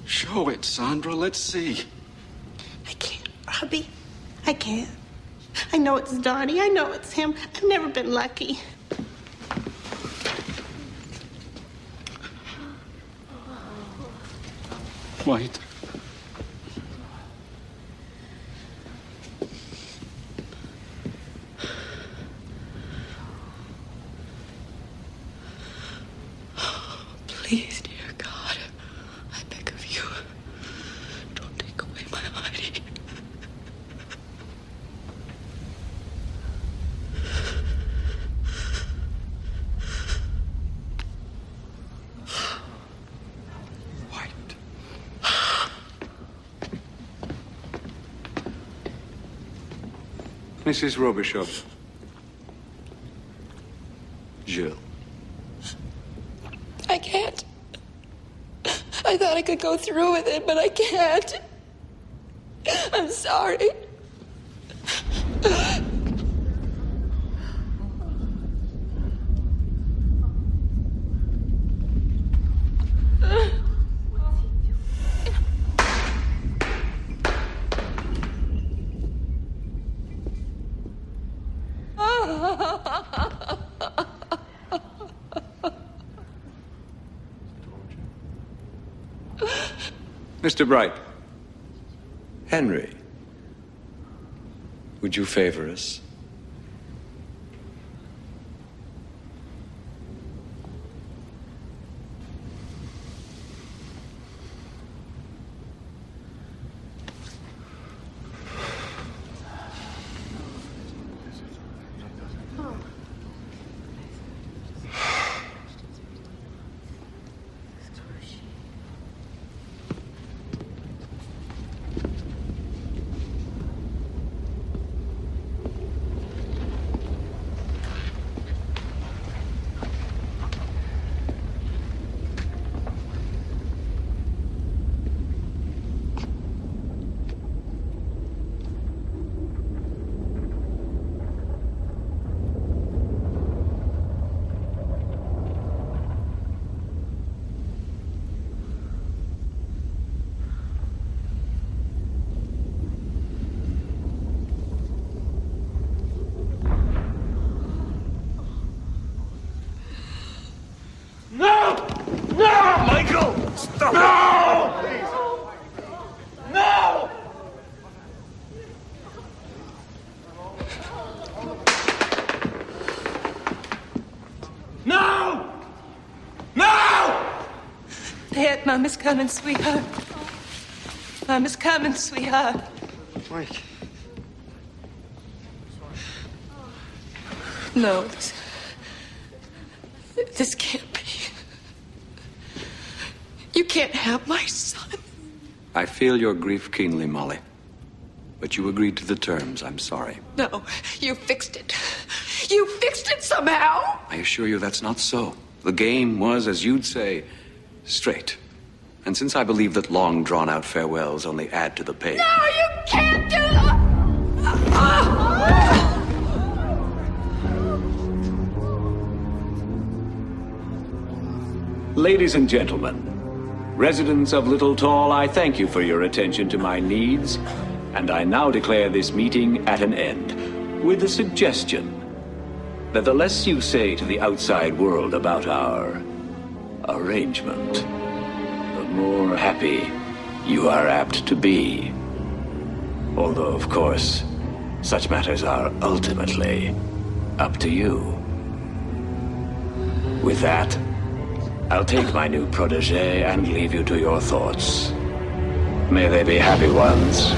[SPEAKER 4] Show it, Sandra. Let's see.
[SPEAKER 17] I can't, Robbie. I can't. I know it's Donnie. I know it's him. I've never been lucky.
[SPEAKER 4] Wait.
[SPEAKER 8] Mrs. Robichaud. Jill.
[SPEAKER 22] I can't. I thought I could go through with it, but I can't. I'm sorry.
[SPEAKER 8] Mr. Bright. Henry. Would you favor us?
[SPEAKER 22] Dad, Mom is coming, sweetheart. Mom is coming, sweetheart.
[SPEAKER 21] Mike.
[SPEAKER 22] No, this can't be. You can't have my son.
[SPEAKER 8] I feel your grief keenly, Molly. But you agreed to the terms. I'm sorry.
[SPEAKER 22] No, you fixed it. You fixed it somehow.
[SPEAKER 8] I assure you that's not so. The game was, as you'd say, straight. And since I believe that long drawn-out farewells only add to the pain...
[SPEAKER 22] No, you can't do that!
[SPEAKER 14] Ladies and gentlemen, residents of Little Tall, I thank you for your attention to my needs, and I now declare this meeting at an end, with a suggestion that the less you say to the outside world about our arrangement, the more happy you are apt to be. Although, of course, such matters are ultimately up to you. With that, I'll take my new protege and leave you to your thoughts. May they be happy ones.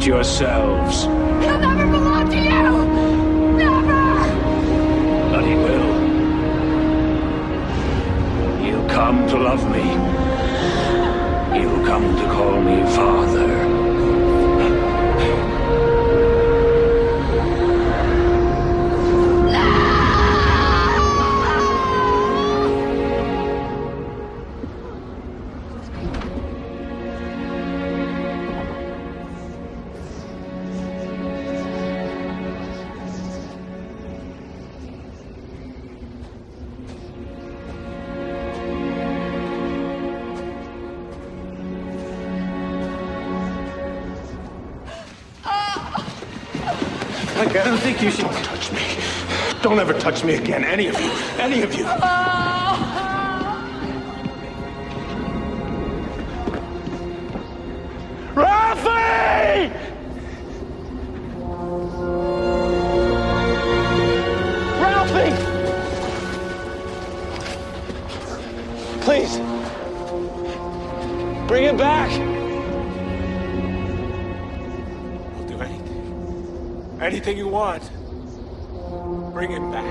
[SPEAKER 14] it yourselves.
[SPEAKER 18] He'll never belong to you! Never!
[SPEAKER 14] But he will. He'll come to love me. He'll come to call me father.
[SPEAKER 6] Mike, I don't think you should touch me. Don't ever touch me again, any of you. Any of you. Ralphie! Ralphie! Please. Bring it back. I'll do anything. Anything you want. Bring it back.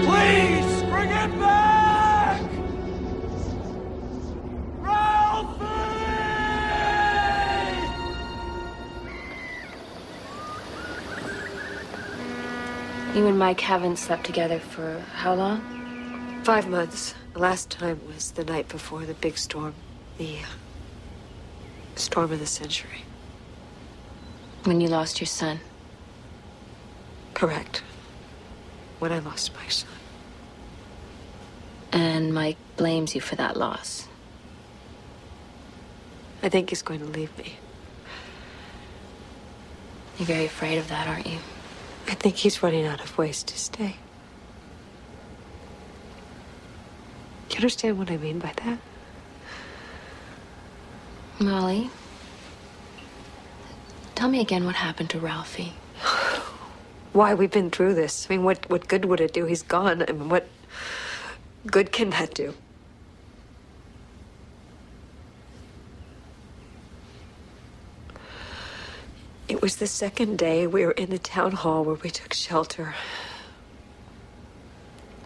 [SPEAKER 6] Please, bring it back!
[SPEAKER 22] You and Mike haven't slept together for how long?
[SPEAKER 3] 5 months. The last time was the night before the big storm. The storm of the century.
[SPEAKER 22] When you lost your son.
[SPEAKER 3] Correct. When I lost my son.
[SPEAKER 22] And Mike blames you for that loss.
[SPEAKER 3] I think he's going to leave me.
[SPEAKER 22] You're very afraid of that, aren't you?
[SPEAKER 3] I think he's running out of ways to stay. Do you understand what I mean by that?
[SPEAKER 22] Molly, tell me again what happened to Ralphie.
[SPEAKER 3] Why we've been through this. I mean, what good would it do? He's gone. I mean, what good can that do? It was the second day we were in the town hall where we took shelter.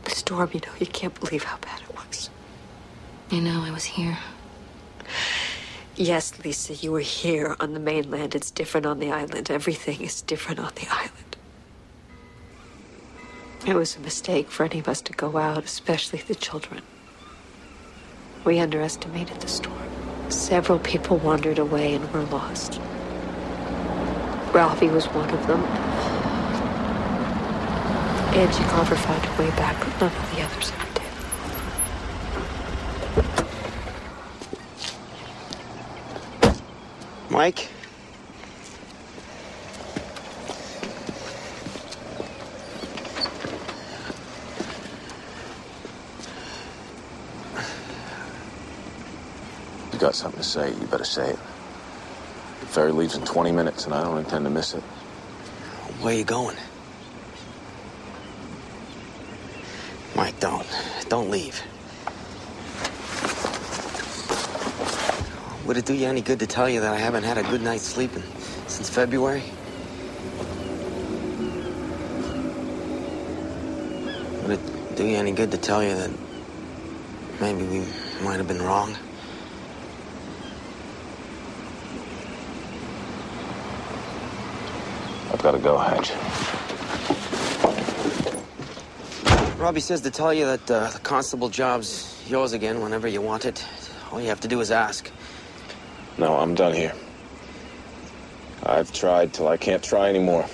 [SPEAKER 3] The storm, you know, you can't believe how bad it was.
[SPEAKER 22] I know, I was here.
[SPEAKER 3] Yes, Lisa, you were here on the mainland. It's different on the island. Everything is different on the island. It was a mistake for any of us to go out, especially the children. We underestimated the storm. Several people wandered away and were lost. Ralphie was one of them. Angie Carver found her way back, but none of the others ever did.
[SPEAKER 21] Mike?
[SPEAKER 2] You got something to say, you better say it. The ferry leaves in 20 minutes, and I don't intend to miss it.
[SPEAKER 21] Where you going? Mike, don't leave. Would it do you any good to tell you that I haven't had a good night's sleeping since February? Would it do you any good to tell you that maybe we might have been wrong?
[SPEAKER 2] I've got to go, Hatch.
[SPEAKER 21] Robbie says to tell you that the constable job's yours again whenever you want it. All you have to do is ask.
[SPEAKER 2] No, I'm done here. I've tried till I can't try anymore.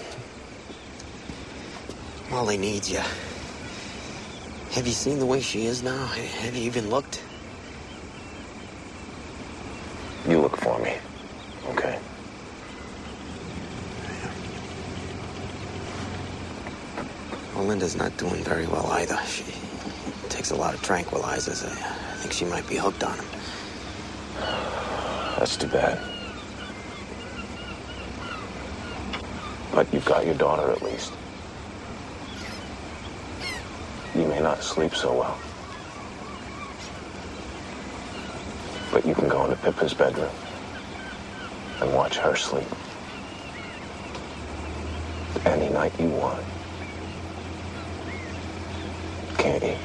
[SPEAKER 21] Molly needs you. Have you seen the way she is now? Have you even looked?
[SPEAKER 2] You look for me, okay?
[SPEAKER 21] Well, Linda's not doing very well either. She takes a lot of tranquilizers. I think she might be hooked on them.
[SPEAKER 2] That's too bad. But you've got your daughter at least. You may not sleep so well. But you can go into Pippa's bedroom. and watch her sleep. Any night you want. Can't you?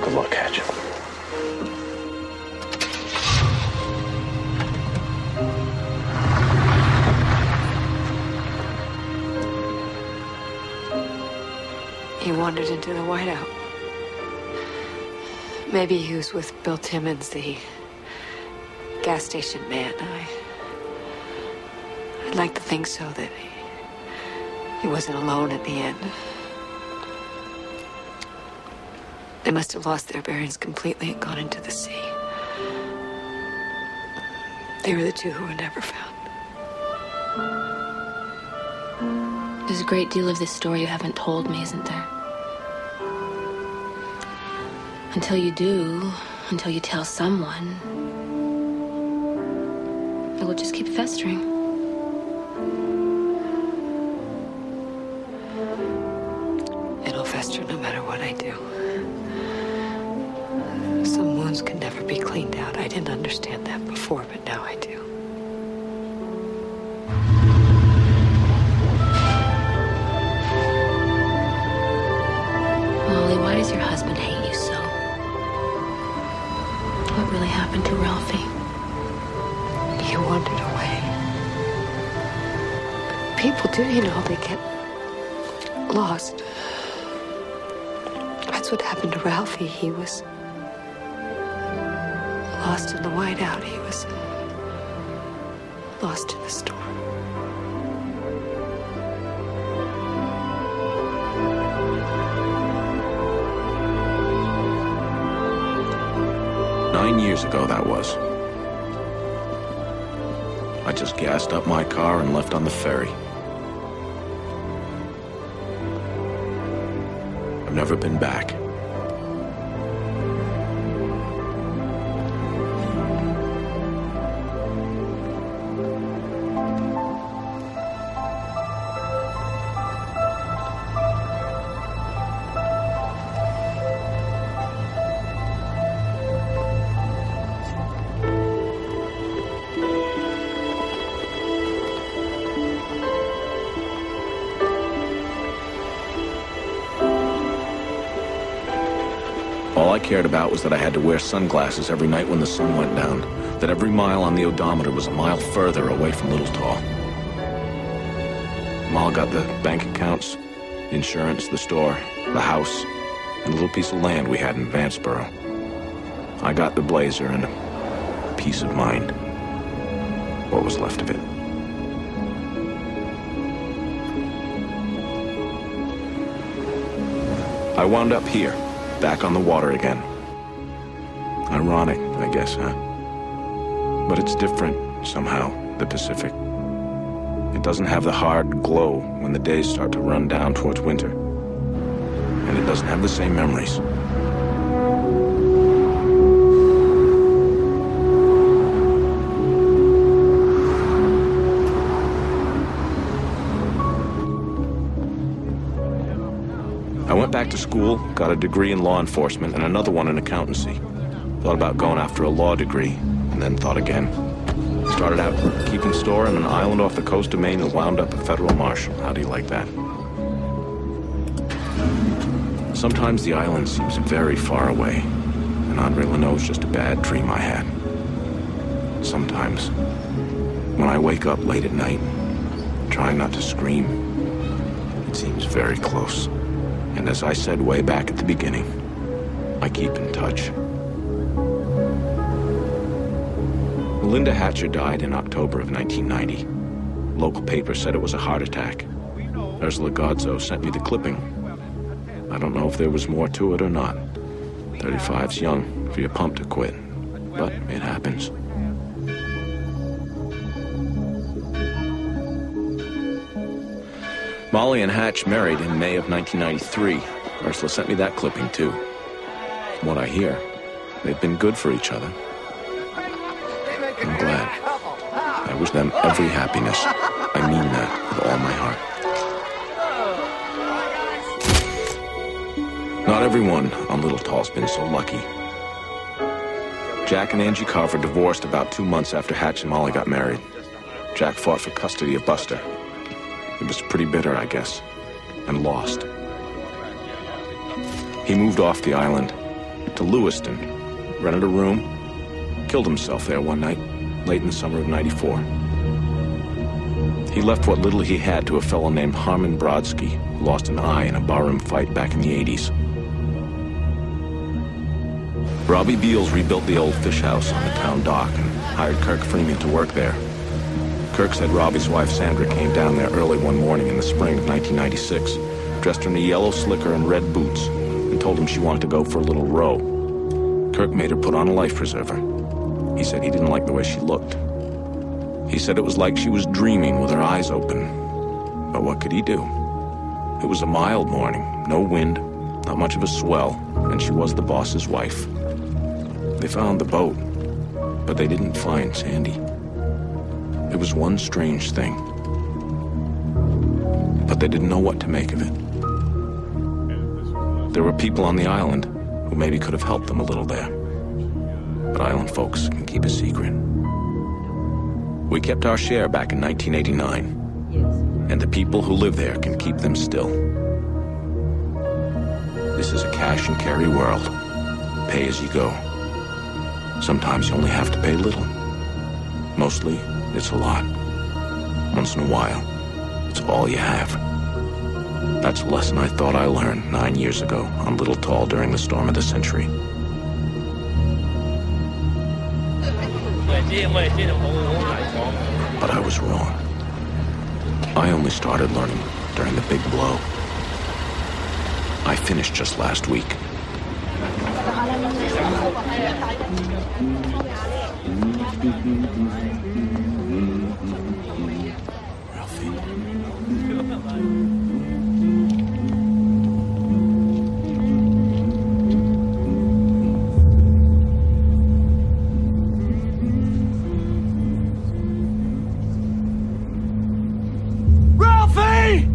[SPEAKER 2] Good luck, Hatch.
[SPEAKER 22] He wandered into the whiteout. Maybe he was with Bill Timmons, the gas station man. I'd like to think so, that he wasn't alone at the end. They must have lost their bearings completely and gone into the sea. They were the two who were never found.
[SPEAKER 11] There's a great deal of this story you haven't told me, isn't there? Until you do, until you tell someone, it will just keep festering.
[SPEAKER 22] It'll fester no matter what I do. Some wounds can never be cleaned out. I didn't understand that before, but now I do.
[SPEAKER 11] Molly, why does your husband hate you so? What really happened to Ralphie?
[SPEAKER 22] He wandered away. People do, you know, they get lost. That's what happened to Ralphie. He was lost in the whiteout. He was lost in the storm.
[SPEAKER 2] "9 years ago, that was. I just gassed up my car and left on the ferry. I've never been back. All I cared about was that I had to wear sunglasses every night when the sun went down, that every mile on the odometer was a mile further away from Little Tall. Ma got the bank accounts, the insurance, the store, the house, and a little piece of land we had in Vanceboro. I got the blazer and a peace of mind. What was left of it. I wound up here, back on the water again. Ironic, I guess, huh? But it's different, somehow, the Pacific. It doesn't have the hard glow when the days start to run down towards winter. And it doesn't have the same memories. I went back to school, got a degree in law enforcement and another one in accountancy. Thought about going after a law degree, and then thought again. Started out keeping store on an island off the coast of Maine and wound up a federal marshal. How do you like that? Sometimes the island seems very far away, and Andre Leno's just a bad dream I had. Sometimes, when I wake up late at night, trying not to scream, it seems very close. And as I said way back at the beginning, I keep in touch. Linda Hatcher died in October of 1990. Local paper said it was a heart attack. Ursula Godzo sent me the clipping. I don't know if there was more to it or not. 35's young for your pump to quit, but it happens. Molly and Hatch married in May of 1993. Ursula sent me that clipping, too. From what I hear, they've been good for each other. I'm glad. I wish them every happiness. I mean that with all my heart. everyone on Little Tall's been so lucky. Jack and Angie Carver divorced about 2 months after Hatch and Molly got married. Jack fought for custody of Buster. He was pretty bitter, I guess, and lost. He moved off the island to Lewiston, rented a room, killed himself there one night, late in the summer of '94. He left what little he had to a fellow named Harmon Brodsky, who lost an eye in a barroom fight back in the '80s. Robbie Beals rebuilt the old fish house on the town dock and hired Kirk Freeman to work there. Kirk said Robbie's wife Sandra came down there early one morning in the spring of 1996, dressed in a yellow slicker and red boots, and told him she wanted to go for a little row. Kirk made her put on a life preserver. He said he didn't like the way she looked. He said it was like she was dreaming with her eyes open. But what could he do? It was a mild morning, no wind, not much of a swell, and she was the boss's wife. They found the boat, but they didn't find Sandy. It was one strange thing, but they didn't know what to make of it. There were people on the island who maybe could have helped them a little there, but island folks can keep a secret. We kept our share back in 1989, and the people who live there can keep them still. This is a cash and carry world. Pay as you go. Sometimes you only have to pay little. Mostly, it's a lot. Once in a while, it's all you have. That's a lesson I thought I learned 9 years ago on Little Tall during the storm of the century. But I was wrong. I only started learning during the big blow. I finished just last week.
[SPEAKER 12] Ralphie!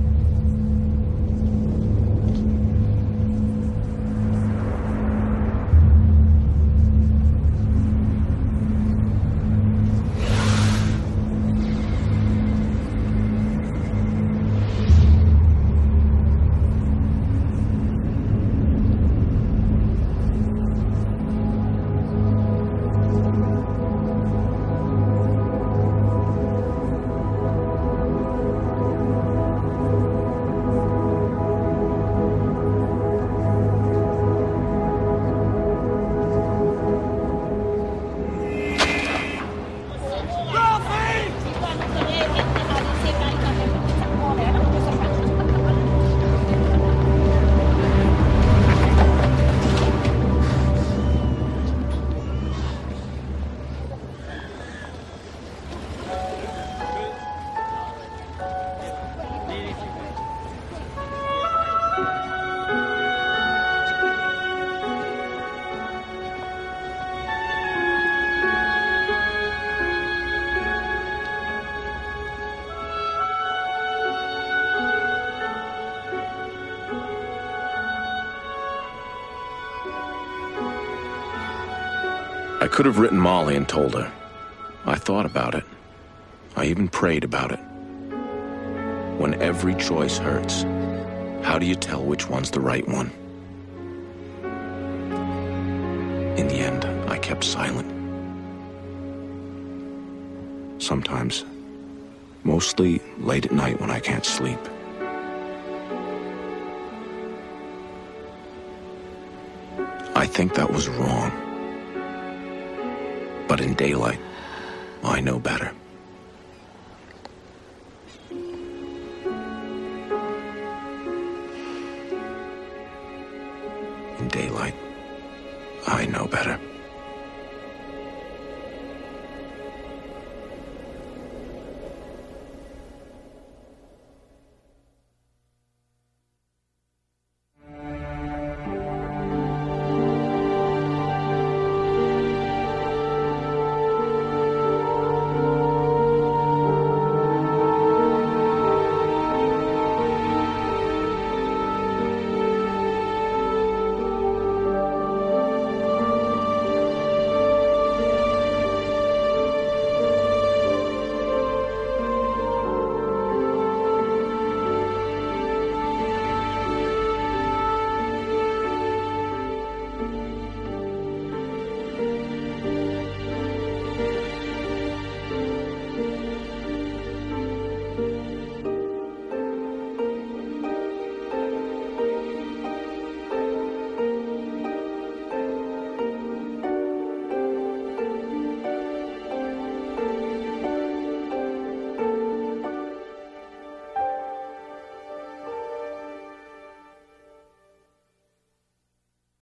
[SPEAKER 2] I could have written Molly and told her. I thought about it. I even prayed about it. When every choice hurts, how do you tell which one's the right one? In the end, I kept silent. Sometimes, mostly late at night when I can't sleep. I think that was wrong. But in daylight, I know better. In daylight, I know better.